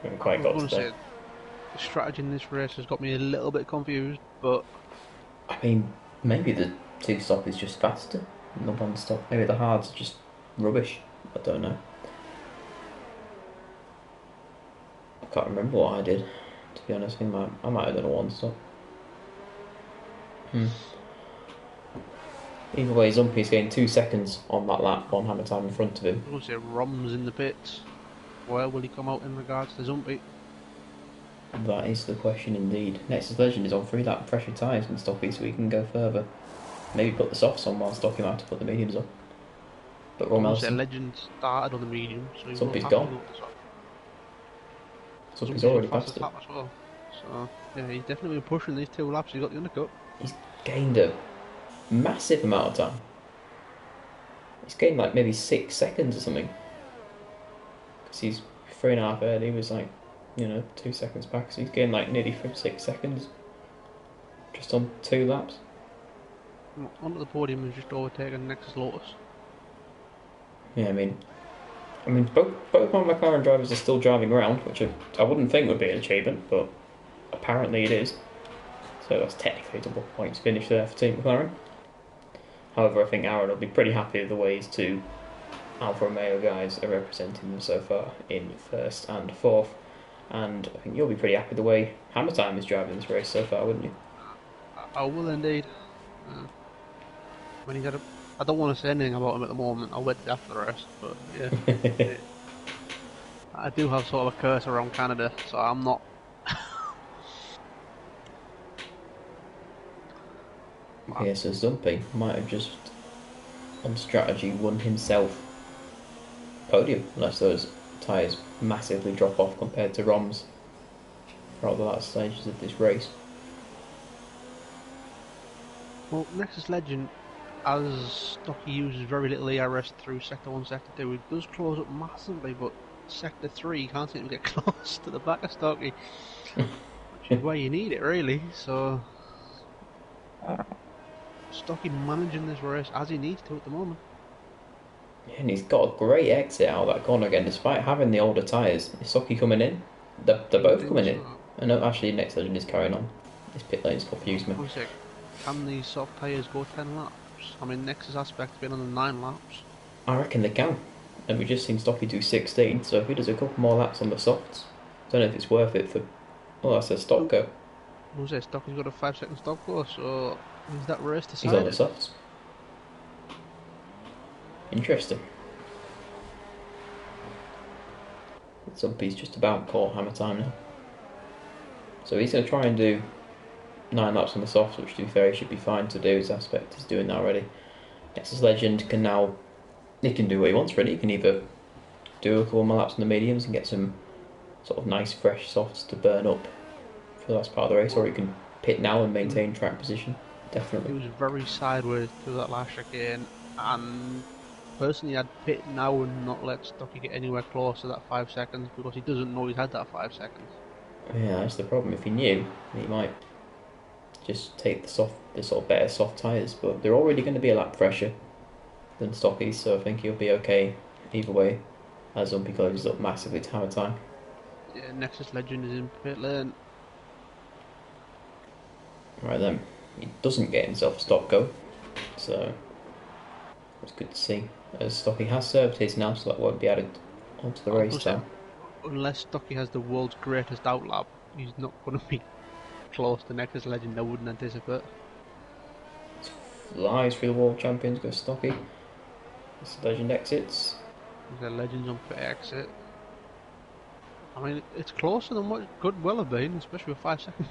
haven't quite got to to there. say, the strategy in this race has got me a little bit confused, but I mean, maybe the 2 stop is just faster than the 1 stop. Maybe the hards are just rubbish. I don't know. I can't remember what I did, to be honest. I might have done a 1 stop. Either way, Zumpy's getting 2 seconds on that lap on hammer time in front of him. I was going to say Rom's in the pits. Where will he come out in regards to Zumpy? That is the question indeed. Nexus Legend is on 3 lap pressure tyres and Stocky, so he can go further. Maybe put the softs on while Stocky might have to put the mediums on. But Rom Obviously, Elson, Legend started on the medium, so he will Zumpy's have gone. to go to the soft. Zumpy's Zumpy's already on passed fastest it. lap as well. So, yeah, he's definitely been pushing these 2 laps. He's got the undercut. He's gained a massive amount of time. He's gained like maybe 6 seconds or something. Because he's 3.5 early, he was like, 2 seconds back, so he's gained like nearly 6 seconds. Just on 2 laps. Onto the podium and just overtaken Nexus Lotus. Yeah, I mean, both my McLaren drivers are still driving around, which I wouldn't think would be an achievement, but apparently it is. So that's technically double points finish there for Team McLaren. However, I think Aaron will be pretty happy with the way his 2 Alfa Romeo guys are representing them so far in 1st and 4th. And I think you'll be pretty happy with the way Hammer Time is driving this race so far, wouldn't you? I will indeed. When I don't want to say anything about him at the moment. I'll wait till after the race, but yeah. I do have sort of a curse around Canada, so I'm not. Yeah, so Zumpy might have just, on strategy, won himself podium, unless those tyres massively drop off compared to Rom's throughout the last stages of this race. Well, Nexus Legend, as Stocky uses very little ERS through Sector 1, Sector 2, it does close up massively, but Sector 3 you can't seem to get close to the back of Stocky, which is where you need it really, so Stocky managing this race as he needs to at the moment. Yeah, and he's got a great exit out of that corner again, despite having the older tyres. Is Stocky coming in? They're both coming in. I know, actually, Next Legend is carrying on. This pit lane's confused me. Can these soft tyres go 10 laps? I mean, Nexus Aspect's been on the 9 laps. I reckon they can. And we've just seen Stocky do 16, so if he does a couple more laps on the softs, I don't know if it's worth it for... Oh, that's a stop go. Stocky's got a 5-second stop go, so is that race He's on decided? the softs. Interesting. Zumpy's just about caught Hammer Time now. So he's going to try and do 9 laps on the softs, which to be fair he should be fine to do. His Aspect is doing that already. Nexus Legend can now... He can do what he wants really. He can either do a couple more laps on the mediums and get some sort of nice fresh softs to burn up for the last part of the race, or you can pit now and maintain track position. He Definitely. was very sideways through that last chicane, and personally, I'd pit now and not let Stocky get anywhere close to that 5 seconds because he doesn't know he's had that 5 seconds. Yeah, that's the problem. If he knew, he might just take the sort of better soft tyres, but they're already going to be a lap fresher than Stocky's, so I think he'll be okay either way. As Umpy closes up massively to hammer time. Yeah, Nexus Legend is in pit lane. Right then, he doesn't get himself a stop go, so it's good to see. As Stocky has served his now, so that won't be added onto the race time. Unless Stocky has the world's greatest outlap, he's not going to be close to Nexus Legend, I wouldn't anticipate. Flies through the world champions, goes Stocky. This Legend exits. The Legends on pit exit. I mean, it's closer than what it could well have been, especially with 5 seconds.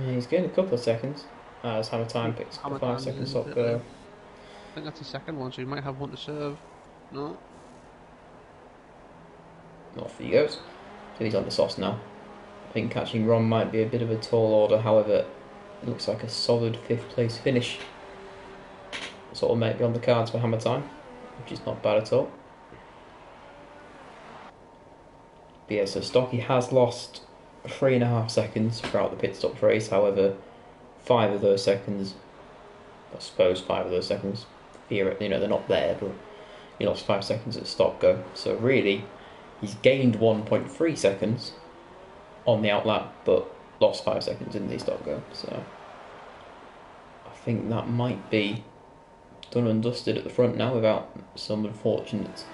Yeah, he's getting a couple of seconds. As Hammer Time picks up a 5 second stop go. I think that's the second one, so you might have one to serve. No. Off he goes. So he's on the sauce now. I think catching Ron might be a bit of a tall order, however, it looks like a solid 5th place finish. Sort of might be on the cards for Hammer Time, which is not bad at all. But yeah, so Stocky has lost 3.5 seconds throughout the pit stop race, however, 5 of those seconds, I suppose 5 of those seconds, they're not there, but he lost 5 seconds at stop go. So really, he's gained 1.3 seconds on the outlap, but lost 5 seconds in the stop go. So I think that might be done and dusted at the front now without some unfortunate.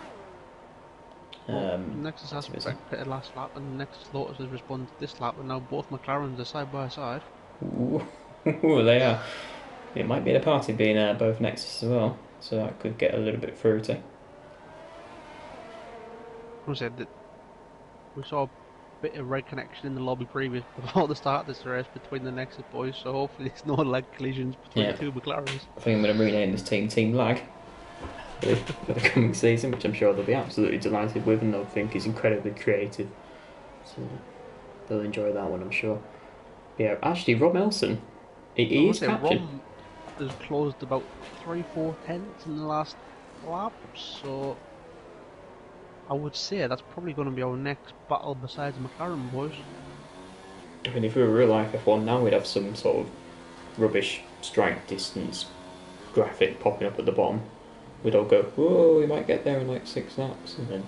Nexus has pitted last lap, and Nexus Lotus has responded this lap, and now both McLarens are side by side. Ooh, they are. It might be the party being both Nexus as well, so that could get a little bit fruity. I said that we saw a bit of red connection in the lobby before the start of this race between the Nexus boys, so hopefully there's no leg collisions between the two McLarens. I think I'm going to rename this team Team Lag for the coming season, which I'm sure they'll be absolutely delighted with, and they'll think is incredibly creative. So they'll enjoy that one, I'm sure. Yeah, actually, Rob Elson, he is captured. Rob has closed about 3-4 tenths in the last lap, so I would say that's probably going to be our next battle besides McLaren boys. I mean, if we were real life F1 now, we'd have some sort of rubbish strike distance graphic popping up at the bottom. We'd all go, whoa, we might get there in like 6 laps, and then...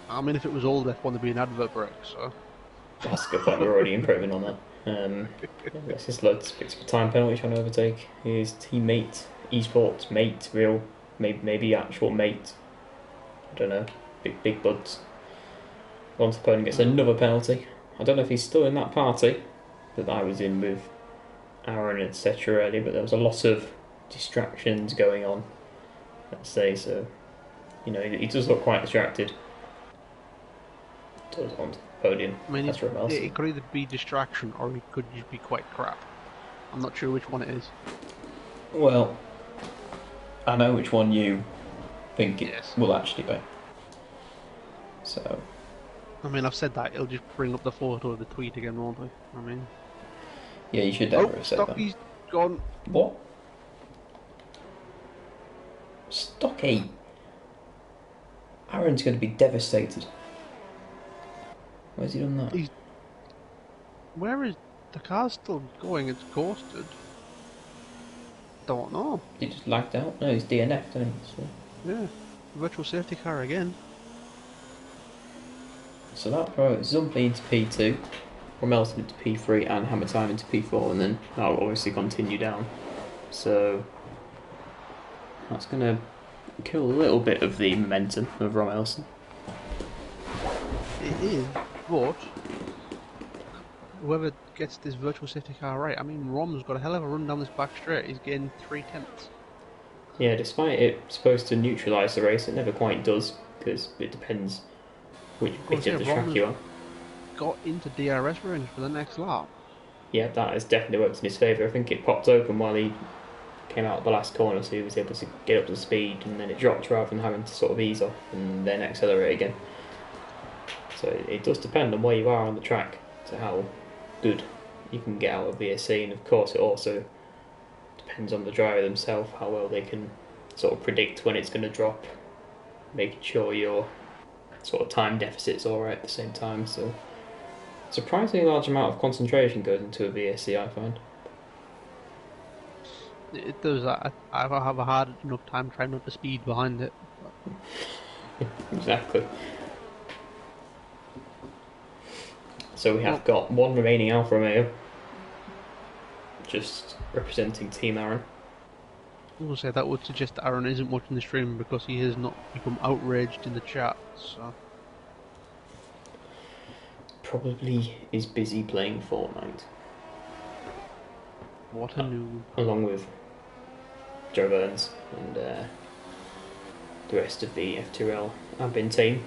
I mean, if it was old F1, there'd be an advert break, so... That's a good point, we're already improving on that. Let's just loads of time penalty trying to overtake his teammate, esports mate, real, maybe actual mate. I don't know, big buds. Once the opponent gets another penalty. I don't know if he's still in that party that I was in with Aaron, etc. earlier, but there was a lot of distractions going on, let's say, so he does look quite distracted. Does on the podium. I mean, it could either be distraction or it could just be quite crap. I'm not sure which one it is. Well, I know which one you think it will actually be. So, I mean, I've said that, it'll just bring up the photo of the tweet again, won't it? I mean... Yeah, you should never have said Stocky's that. Gone. What? Stocky? Aaron's going to be devastated. Where's he done that? Where is... The car's still going, it's ghosted. Don't know. He just lagged out? No, he's DNF'd, didn't he? So. Yeah. Virtual safety car again. So that promotes Zumpy into P2, Romelson into P3, and Hammer Time into P4, and then that'll obviously continue down. So that's going to kill a little bit of the momentum of Romelson. It is, but whoever gets this virtual safety car right, I mean, Rom's got a hell of a run down this back straight. He's getting 3 tenths. Yeah, despite it supposed to neutralise the race, it never quite does, because it depends which bit of the track you are. Got into DRS range for the next lap. Yeah, that has definitely worked in his favour. I think it popped open while he came out of the last corner, so he was able to get up to speed, and then it dropped rather than having to sort of ease off and then accelerate again. So it does depend on where you are on the track to how good you can get out of VSC, and of course it also depends on the driver themselves, how well they can sort of predict when it's going to drop, making sure your sort of time deficit's alright at the same time. So surprisingly large amount of concentration goes into a VSC, I find. It does that. I have a hard enough time trying not to speed behind it. Exactly. So we have got one remaining Alfa Romeo, just representing Team Aaron. I will say that would suggest Aaron isn't watching the stream because he has not become outraged in the chat. So Probably is busy playing Fortnite. what a noob. Along with Joe Burns and the rest of the FTRL admin team.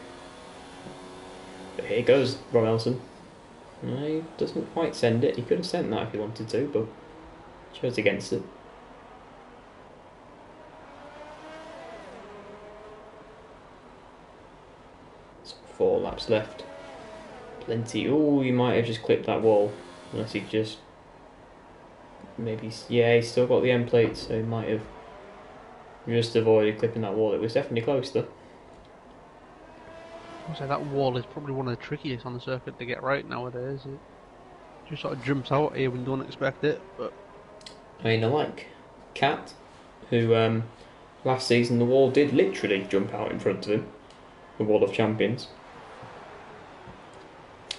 But here goes Ron Elson. He doesn't quite send it. He could have sent that if he wanted to, but chose against it. So 4 laps left. Plenty. Oh, he might have just clipped that wall. Unless he just... Maybe... Yeah, he's still got the end plate, so he might have just avoided clipping that wall. It was definitely close, though. I will say that wall is probably one of the trickiest on the circuit to get right nowadays. It just sort of jumps out here when you don't expect it. But I mean, I like Cat, who last season the wall did literally jump out in front of him. The Wall of Champions.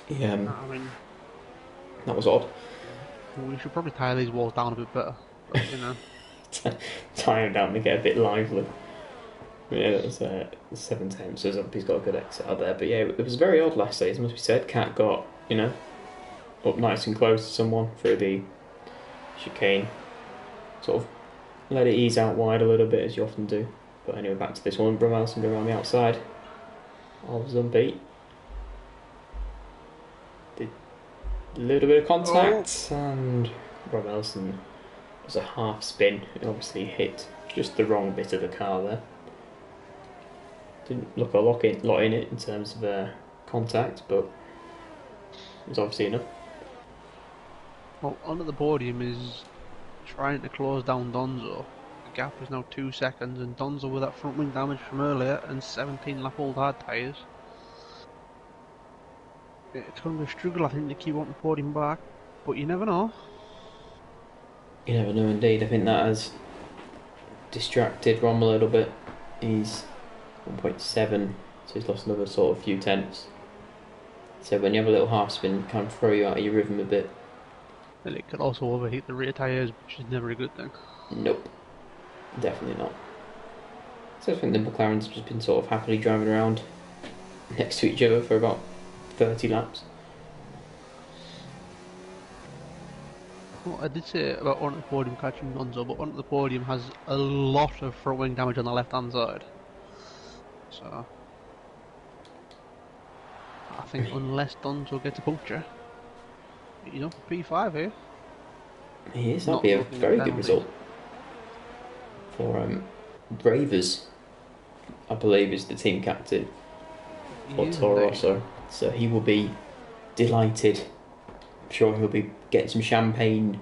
Yeah, I mean, that was odd. we should probably tie these walls down a bit better. But, you know. Tie him down to get a bit lively. Yeah, that was 7-10, so Zumpy's got a good exit out there. But yeah, it was very odd last season, must be said. Cat got, up nice and close to someone through the chicane. Sort of let it ease out wide a little bit, as you often do. But anyway, back to this one. Brumelson going around the outside of Zumpy. Did a little bit of contact, and Brumelson was a half spin. It obviously hit just the wrong bit of the car there. Didn't look a lot in it in terms of contact, but it was obviously enough. Well, onto the podium is trying to close down Donzo. The gap is now 2 seconds, and Donzo with that front wing damage from earlier and 17 lap old hard tyres. It's going to be a struggle, I think, to keep on the podium back, but you never know. You never know, indeed. I think that has distracted Rom a little bit. He's 1.7, so he's lost another sort of few tenths. So when you have a little half spin, it can throw you out of your rhythm a bit. And it could also overheat the rear tyres, which is never a good thing. Nope, definitely not. So I think the McLaren's just been sort of happily driving around next to each other for about 30 laps. Well, I did say about onto the podium catching Donzo, but onto the podium has a lot of front wing damage on the left hand side. So I think unless Donzo gets a puncture, P5 here. He is. That'd be a very good result for Bravers, I believe, is the team captain for Toro Rosso. So he will be delighted. I'm sure he'll be getting some champagne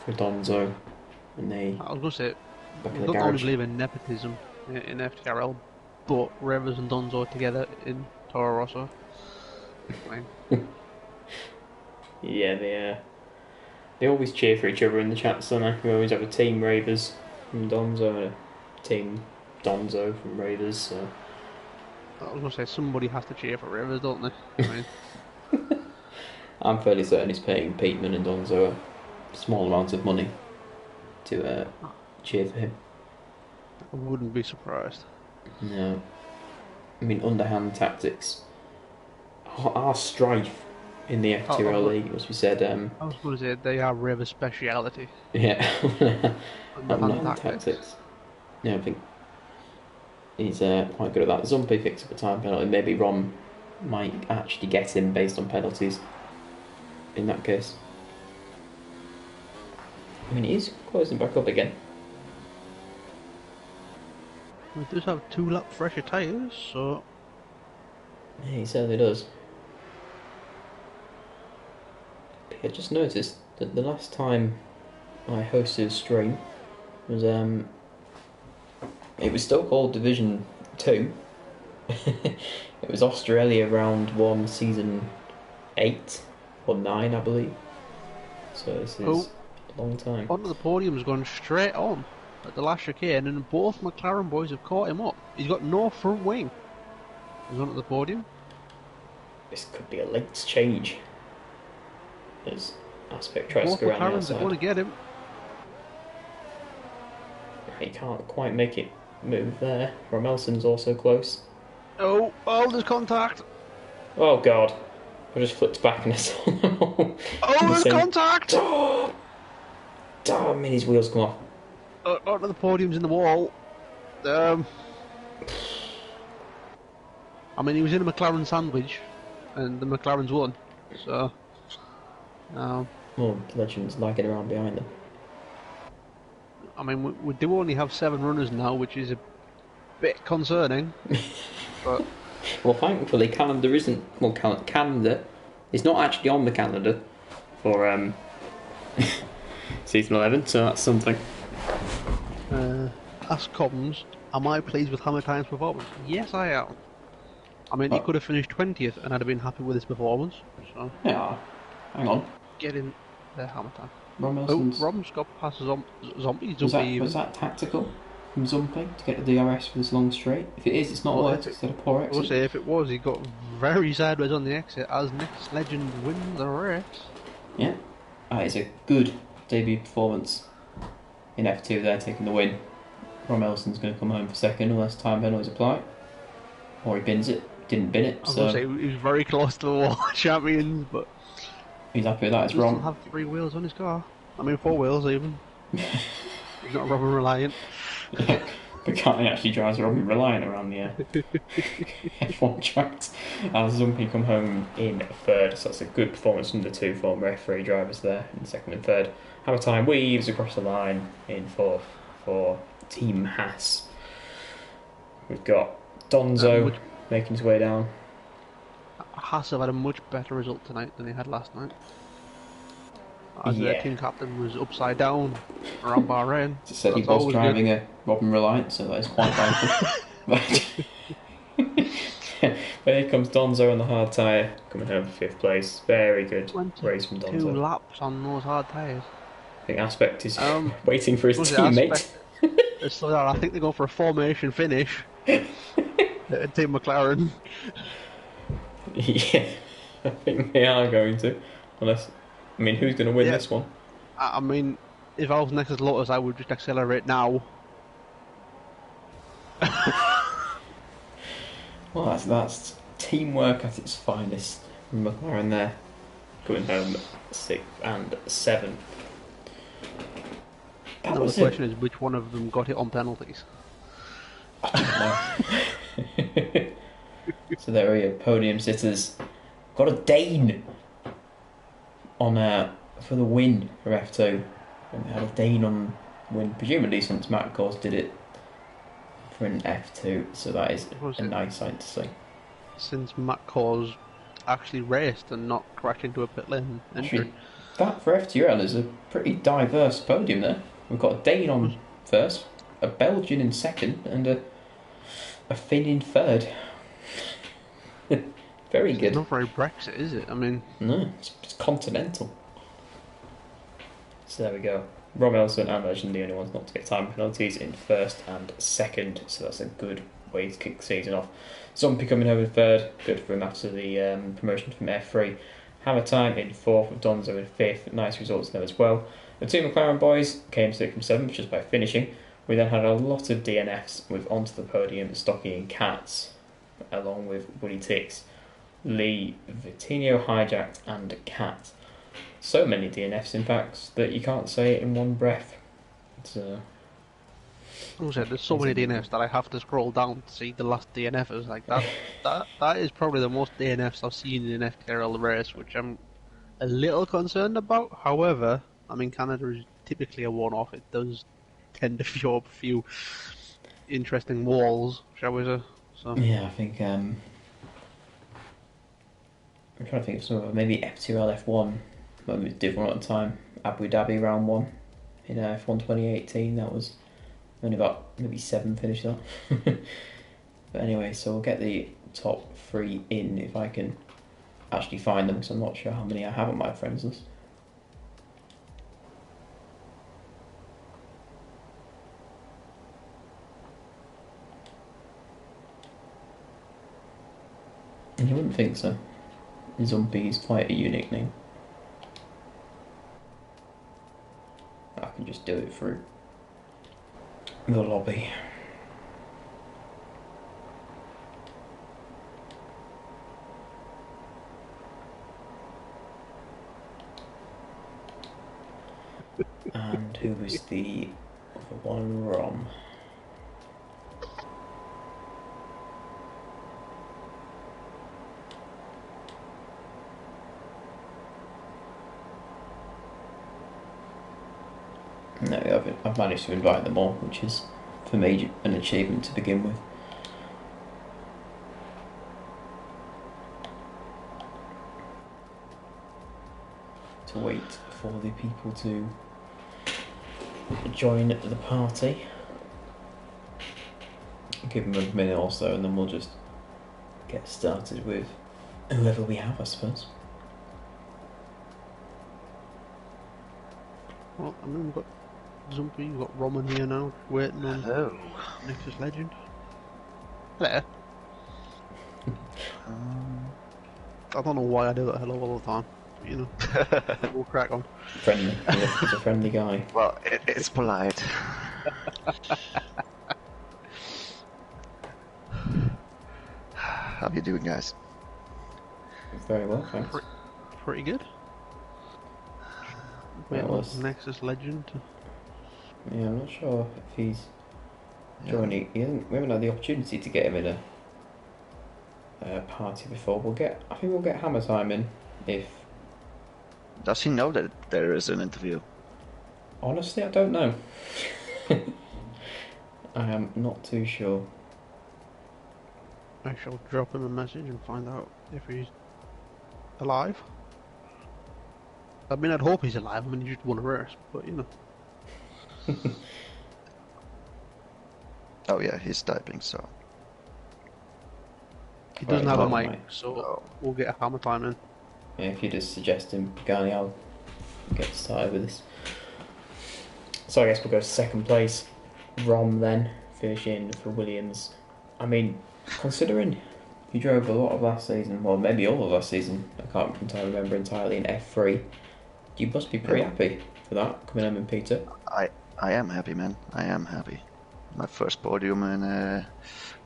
for Donzo. And I was going to say, back in I the don't only garage. believe in nepotism in FTRL, but Rivers and Donzo together in Toro Rosso. Fine. Yeah, they always cheer for each other in the chats, don't they? We always have a team Ravers from Donzo and a team Donzo from Ravers. So. I was going to say, somebody has to cheer for Rivers, don't they? I mean, I'm fairly certain he's paying Peteman and Donzo a small amount of money to cheer for him. I wouldn't be surprised. No. I mean, underhand tactics are strife in the FTRL league, as we said. I was going to say, they are Rivers' speciality. Yeah. Underhand tactics. Yeah, I think he's quite good at that. Zumpy picks up a time penalty. Maybe Rom might actually get him based on penalties in that case. I mean, he's closing back up again. We does have 2 lap fresher tyres, so Yeah, he certainly does. I just noticed that the last time I hosted a stream was it was still called Division 2. It was Australia round 1 season 8 or 9 I believe. So this Oh, is a long time. onto the podium's gone straight on at the last chicane, and both McLaren boys have caught him up. He's got no front wing. He's onto the podium. This could be a late change. As Aspect tries Both to go around the McLarens are going to outside. get him. He can't quite make it move there. Romelson's also close. Oh, there's contact. Oh god. I just flipped back and I saw them all. Oh, there's contact. Oh, damn, his wheels come off. Onto the podium's in the wall. I mean, he was in a McLaren sandwich, and the McLarens won. So, Well, Legends lagging around behind them. I mean, we do only have 7 runners now, which is a bit concerning. But well, thankfully, Canada isn't. Well, Canada is not actually on the calendar for season 11, so that's something. Ask Cobbs, am I pleased with Hammer Time's performance? Yes, I am. I mean, he could have finished 20th, and I'd have been happy with his performance. So, Yeah, hang on. get in there, Hammer Time. Romelson's. Robin's got past Zombie. Was that tactical from Zumpy to get the DRS for this long straight? If it is, it's not worth it. Instead of poor I exit. will say, if it was, he got very sideways on the exit as Next Legend wins the race. Yeah, that is a good debut performance in F2 there, taking the win. Romelson's going to come home for second unless time penalties apply. Or he bins it. Didn't bin it, I was so going to say, he was very close to the World Champions, but he's happy with that. It's he doesn't wrong. have 3 wheels on his car. I mean, 4 wheels even. He's not Robin reliant. But can't he actually drives Robin Reliant around the F1 tracks? As Zumpy come home in third, so that's a good performance from the 2 former F3 drivers there in second and third. Hammer Time weaves across the line in fourth for Team Haas. We've got Donzo making his way down. Haas have had a much better result tonight than they had last night. As their team captain was upside down around Bahrain. As I said, he was driving a Robin Reliant, so that is quite vital. But here comes Donzo on the hard tyre, coming home for 5th place. Very good race from Donzo. 2 laps on those hard tyres. I think Aspect is waiting for his teammate. I think they go for a formation finish. Team McLaren. Yeah, I think they are going to. Unless, I mean, who's going to win this one? I mean, if I was next to Lotus, I would just accelerate now. Well, that's teamwork at its finest. McLaren there, coming home 6th and 7th. Now the question is, which one of them got it on penalties? I don't know. So there are your podium sitters. Got a Dane on for the win for F2. And they had a Dane on win, presumably since Matt, of course, did it for an F2. So that is a nice sight to see. Since Matt Cause actually raced and not crashed into a pit lane entry. That for FTRL is a pretty diverse podium there. We've got a Dane on first, a Belgian in second, and a Finn in third. Very good. It's not very Brexit, is it? I mean... No, it's continental. So there we go. Romelson and Legend, the only ones not to get time penalties in first and second, so that's a good way to kick the season off. Zumpy coming home in third, good for him after the promotion from F3. Hammer Time in fourth, with Donzo in fifth. Nice results there as well. The 2 McLaren boys came 6th and 7th just by finishing. We then had a lot of DNFs with onto the podium Stocky and Katz, along with Woody Tix, Lee, Vitinho, Hijacked and Cat. So many DNFs in fact that you can't say it in one breath. There's so many DNFs that I have to scroll down to see the last DNFs. Like that is probably the most DNFs I've seen in an FTRL race, which I'm a little concerned about. However, I mean, Canada is typically a one-off. It does tend to show up a few interesting walls, shall we say. So. Yeah, I think I'm trying to think of some of maybe FTRL F1 when we did one at a time. Abu Dhabi round one in F1 2018. That was only about maybe 7 finished that. But anyway, so we'll get the top 3 in if I can actually find them, because I'm not sure how many I have on my friends list. And you wouldn't think so. Zombie is quite a unique name. I can just do it through the lobby. And who was the other one? Rom. No, I've managed to invite them all, which is for me an achievement to begin with. To wait for the people to join the party. Give them a minute or so, and then we'll just get started with whoever we have, I suppose. Well, I mean, we've got Zumpy, we've got Roman here now, waiting on Hello. Nexus Legend. Hello. I don't know why I do that hello all the time. But, you know, we'll crack on. Friendly. He's a friendly guy. Well, it's polite. How you doing, guys? Very well, thanks. Pretty good. Well, Waiting on let's- Nexus Legend. Yeah, I'm not sure if he's joining. We haven't had the opportunity to get him in a party before. I think we'll get Hammer Time in. If Does he know that there is an interview? honestly, I don't know. I am not too sure. I shall drop him a message and find out if he's alive. I mean, I'd hope he's alive. I mean, he just won a race, but you know. Oh yeah, he's typing. So He doesn't Right, have a got mic, the mic. so we'll get a Hammer Time in. Yeah, if you just suggest him, Garni, I'll get started with this. So I guess we'll go to second place. Rom then, finishing for Williams. I mean, considering he drove a lot of last season, well, maybe all of last season, I can't entirely remember entirely, in F3, you must be pretty happy for that, coming home in P2. I am happy, man. I am happy. My first podium in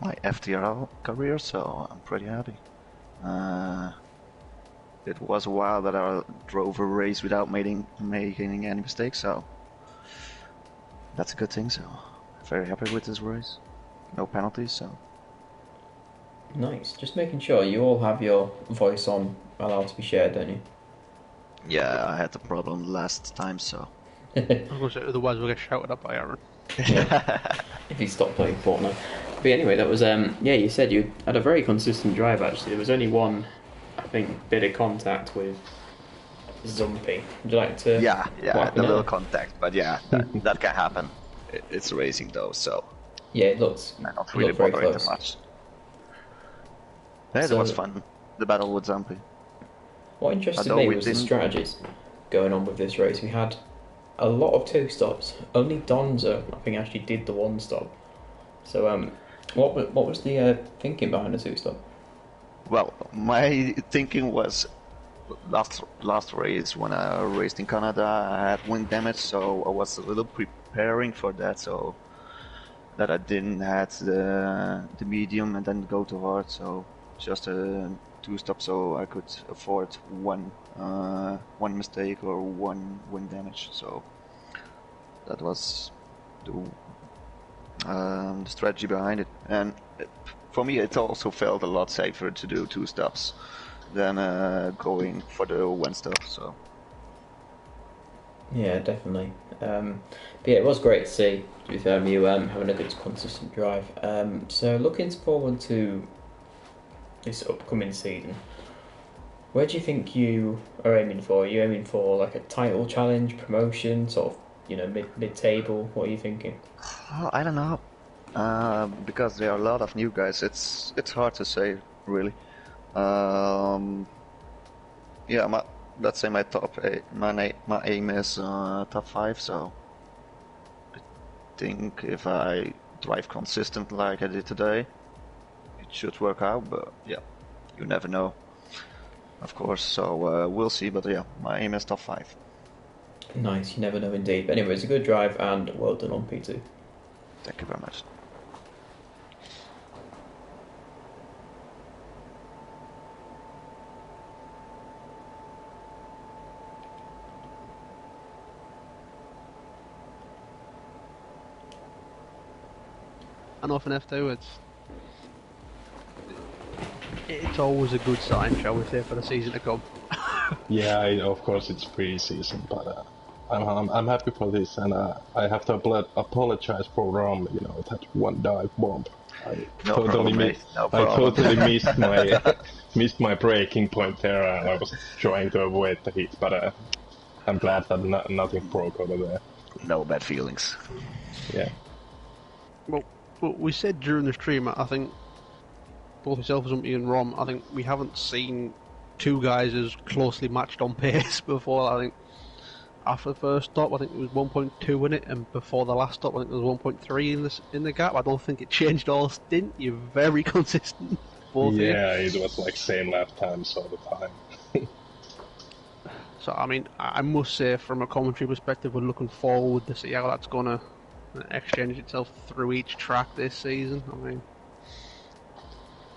my FTRL career, so I'm pretty happy. It was a while that I drove a race without making any mistakes, so that's a good thing. So very happy with this race. No penalties, so. Nice. Just making sure you all have your voice on allowed to be shared, don't you? Yeah, I had the problem last time, so. I was going to say, otherwise we'll get shouted at by Aaron. If he stopped playing Fortnite. But anyway, that was yeah. You said you had a very consistent drive. Actually, there was only one, I think, bit of contact with Zumpy. Would you like to? Yeah, wipe the it little out? contact, but yeah, that can happen. It's racing though, so Yeah, it looks. I'm not it really looked very bothering too close. much. Yeah, it So- was fun. The battle with Zombie. What interested Although me we was the didn't- strategies going on with this race. We had a lot of 2-stops. Only Donzo, I think, actually did the 1-stop. So, what was the thinking behind the 2-stop? Well, my thinking was last race when I raced in Canada, I had wind damage, so I was a little preparing for that, so that I didn't have the medium and then go to hard, so just a 2-stop, so I could afford one mistake or one wind damage. So that was the strategy behind it, and for me it also felt a lot safer to do 2-stops than going for the 1-stop. So Yeah, definitely. But yeah, it was great to see. To be fair, you having a good consistent drive. So looking forward to this upcoming season. Where do you think you are aiming for? Are you aiming for like a title challenge, promotion, sort of, mid table? What are you thinking? Oh, I don't know. Because there are a lot of new guys. It's hard to say really. Um, yeah, let's say my top eight. My aim is top 5. So I think if I drive consistent like I did today, it should work out. But yeah, you never know, of course. So we'll see. But yeah, my aim is top 5. Nice, you never know indeed. But anyway, it's a good drive and well done on P2. Thank you very much. And off an F2, it's always a good sign, shall we say, for the season to come. Yeah, of course it's pre-season, but I'm happy for this, and I have to apologize for Rom. That one dive bomb. I No totally problem, mate. missed. No I problem. totally missed my braking point there, and I was trying to avoid the hit, but I'm glad that nothing broke over there. No bad feelings. Yeah. Well, we said during the stream, I think both yourself and Rom, I think we haven't seen two guys as closely matched on pace before. I think after the first stop, I think it was 1.2 in it, and before the last stop, I think it was 1.3 in the gap. I don't think it changed all stint. You're very consistent, both of you. Yeah, it was like same lap times all the time. So I mean, I must say, from a commentary perspective, we're looking forward to see how that's gonna exchange itself through each track this season. I mean,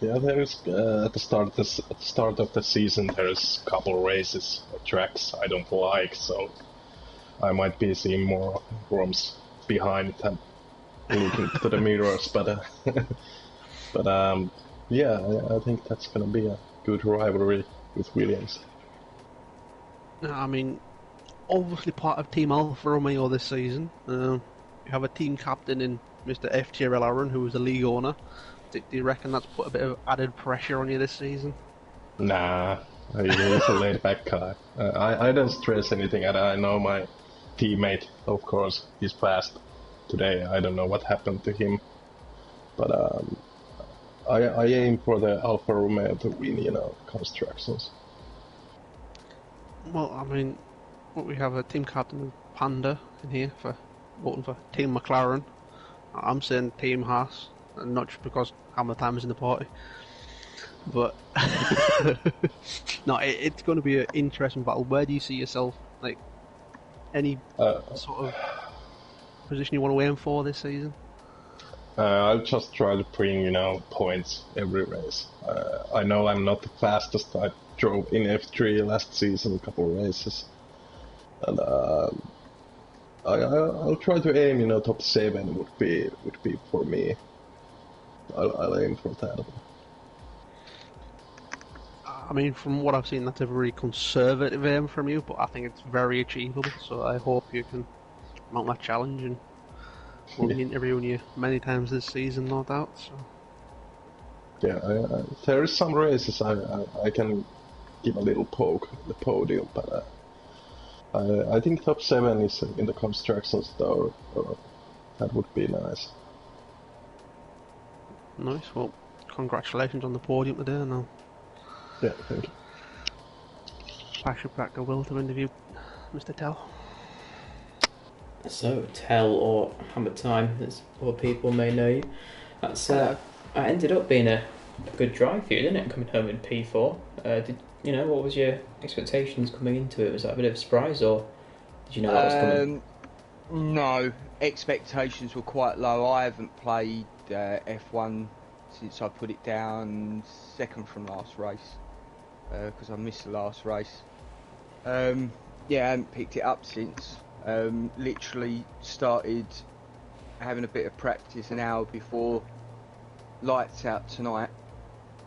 Yeah, there's at the start of the season, there's a couple races or tracks I don't like, so I might be seeing more Roms behind than looking to the mirrors. But yeah, I think that's gonna be a good rivalry with Williams. I mean, obviously part of Team Alfa Romeo this season. You have a team captain in Mr. FTRL Aaron, who was the league owner. Do you reckon that's put a bit of added pressure on you this season? Nah, he's a laid-back guy. I don't stress anything, and I know my teammate, of course, he's fast today. I don't know what happened to him, but I aim for the Alfa Romeo to win, constructions. Well, I mean, we have a team captain of Panda in here for voting for Team McLaren. I'm saying Team Haas, and not just because Hammer Time is in the party. But no, it's going to be an interesting battle. Where do you see yourself? Like, any sort of position you want to aim for this season? I'll just try to bring, points every race. I know I'm not the fastest. I drove in F3 last season, a couple of races, and I'll try to aim. Top 7 would be for me. I'll aim for that. I mean, from what I've seen, that's a very conservative aim from you, but I think it's very achievable. So I hope you can mount that challenge, and we'll be interviewing you many times this season, no doubt. So. Yeah, there is some races I can give a little poke at the podium, but I think top 7 is in the constructions though. That would be nice. Nice. Well, congratulations on the podium today, and I'll Yeah, thank you. pass you back to Will to interview Mr. Tell. So, Tell or Hammer Time, as other people may know you. That's it ended up being a good drive for you, didn't it? Coming home in P4. What was your expectations coming into it? Was that a bit of a surprise, or did you know that was coming? No, expectations were quite low. I haven't played F1 since I put it down second from last race because I missed the last race. I haven't picked it up since. Literally started having a bit of practice an hour before lights out tonight.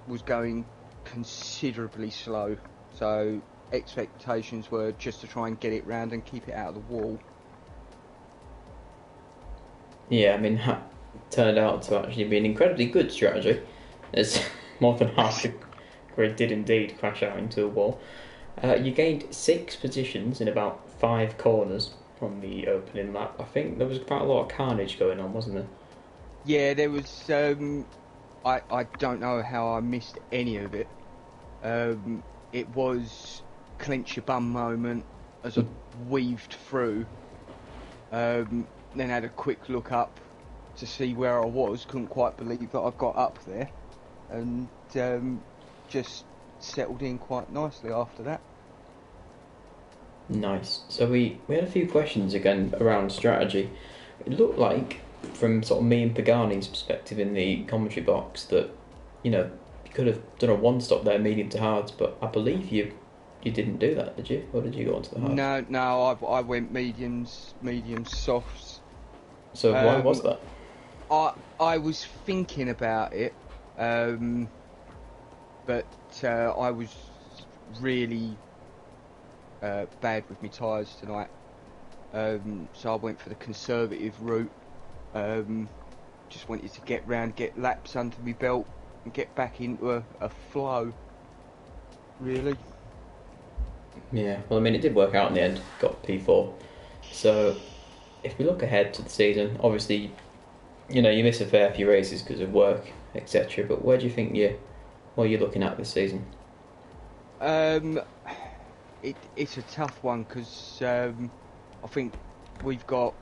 Was going considerably slow, so expectations were just to try and get it round and keep it out of the wall. Yeah, I mean, that turned out to actually be an incredibly good strategy. It's more than half the where it did indeed crash out into a wall. You gained 6 positions in about 5 corners on the opening lap. I think there was quite a lot of carnage going on, wasn't there? Yeah, there was. I don't know how I missed any of it. It was clench your bum moment as I weaved through. Then had a quick look up to see where I was. Couldn't quite believe that I got up there, and just settled in quite nicely after that. Nice. So we had a few questions again around strategy. It looked like, from sort of me and Pagani's perspective in the commentary box, that you could have done a one stop there, medium to hards, but I believe you didn't do that, did you? Or did you go on to the hards? No, I went mediums, softs. So why was that? I was thinking about it, but I was really bad with my tyres tonight, so I went for the conservative route. Just wanted to get laps under my belt and get back into a flow, really. Yeah, well, I mean, it did work out in the end. Got P4. So if we look ahead to the season, obviously, you miss a fair few races because of work, etc. But where do you think what are you looking at this season? It's a tough one because I think we've got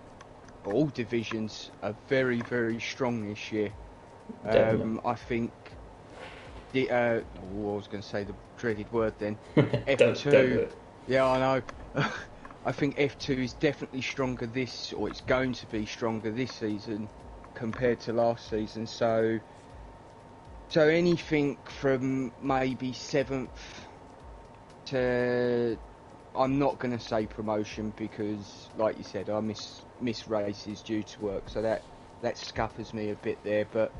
all divisions are very, very strong this year. I think I was going to say the dreaded word then. F2. Don't do it. Yeah, I know. I think F2 is definitely stronger or it's going to be stronger this season compared to last season. So anything from maybe 7th to, I'm not going to say promotion because, like you said, I miss races due to work, so that scuppers me a bit there. But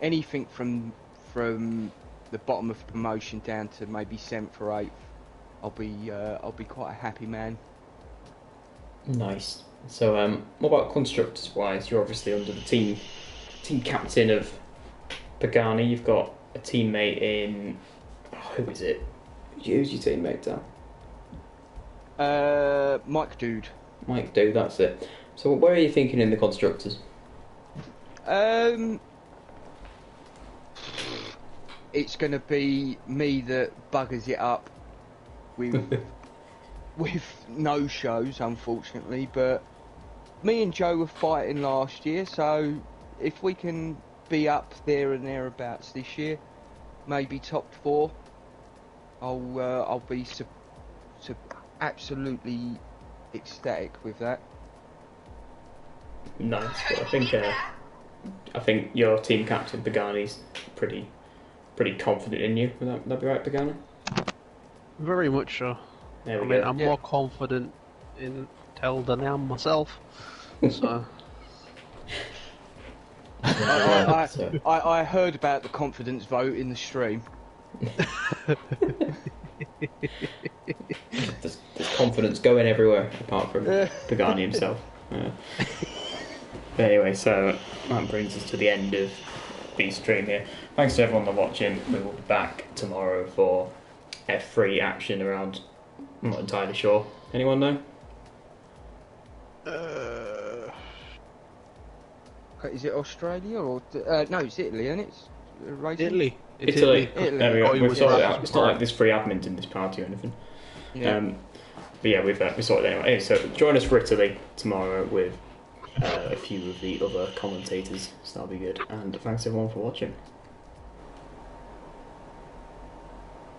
anything from the bottom of promotion down to maybe 7th or 8th, I'll be quite a happy man. Nice. So what about constructors wise? You're obviously under the team captain of Pagani. You've got a teammate in who is it? Who's your teammate, Dan? Mike Dude. Mike Dude, that's it. So where are you thinking in the constructors? It's going to be me that buggers it up with no shows, unfortunately. But me and Joe were fighting last year, so if we can be up there and thereabouts this year, maybe top 4, I'll be absolutely ecstatic with that. Nice. But I think your team captain Pagani's pretty confident in you. Would that be right, Pagani? Very much so. There we go. I'm more confident in Tell than I am myself. So. I heard about the confidence vote in the stream. There's confidence going everywhere apart from Pagani himself. But anyway, so that brings us to the end of the stream here. Thanks to everyone for watching. We will be back tomorrow for F3 action around. I'm not entirely sure. Anyone know? Is it Australia or no? It's Italy, isn't it? Italy. Italy. There we go. We've sorted it out. Right. It's not like there's free admins in this party or anything. Yeah. But yeah, we sorted it anyway. So join us for Italy tomorrow with a few of the other commentators. So that'll be good. And thanks everyone for watching.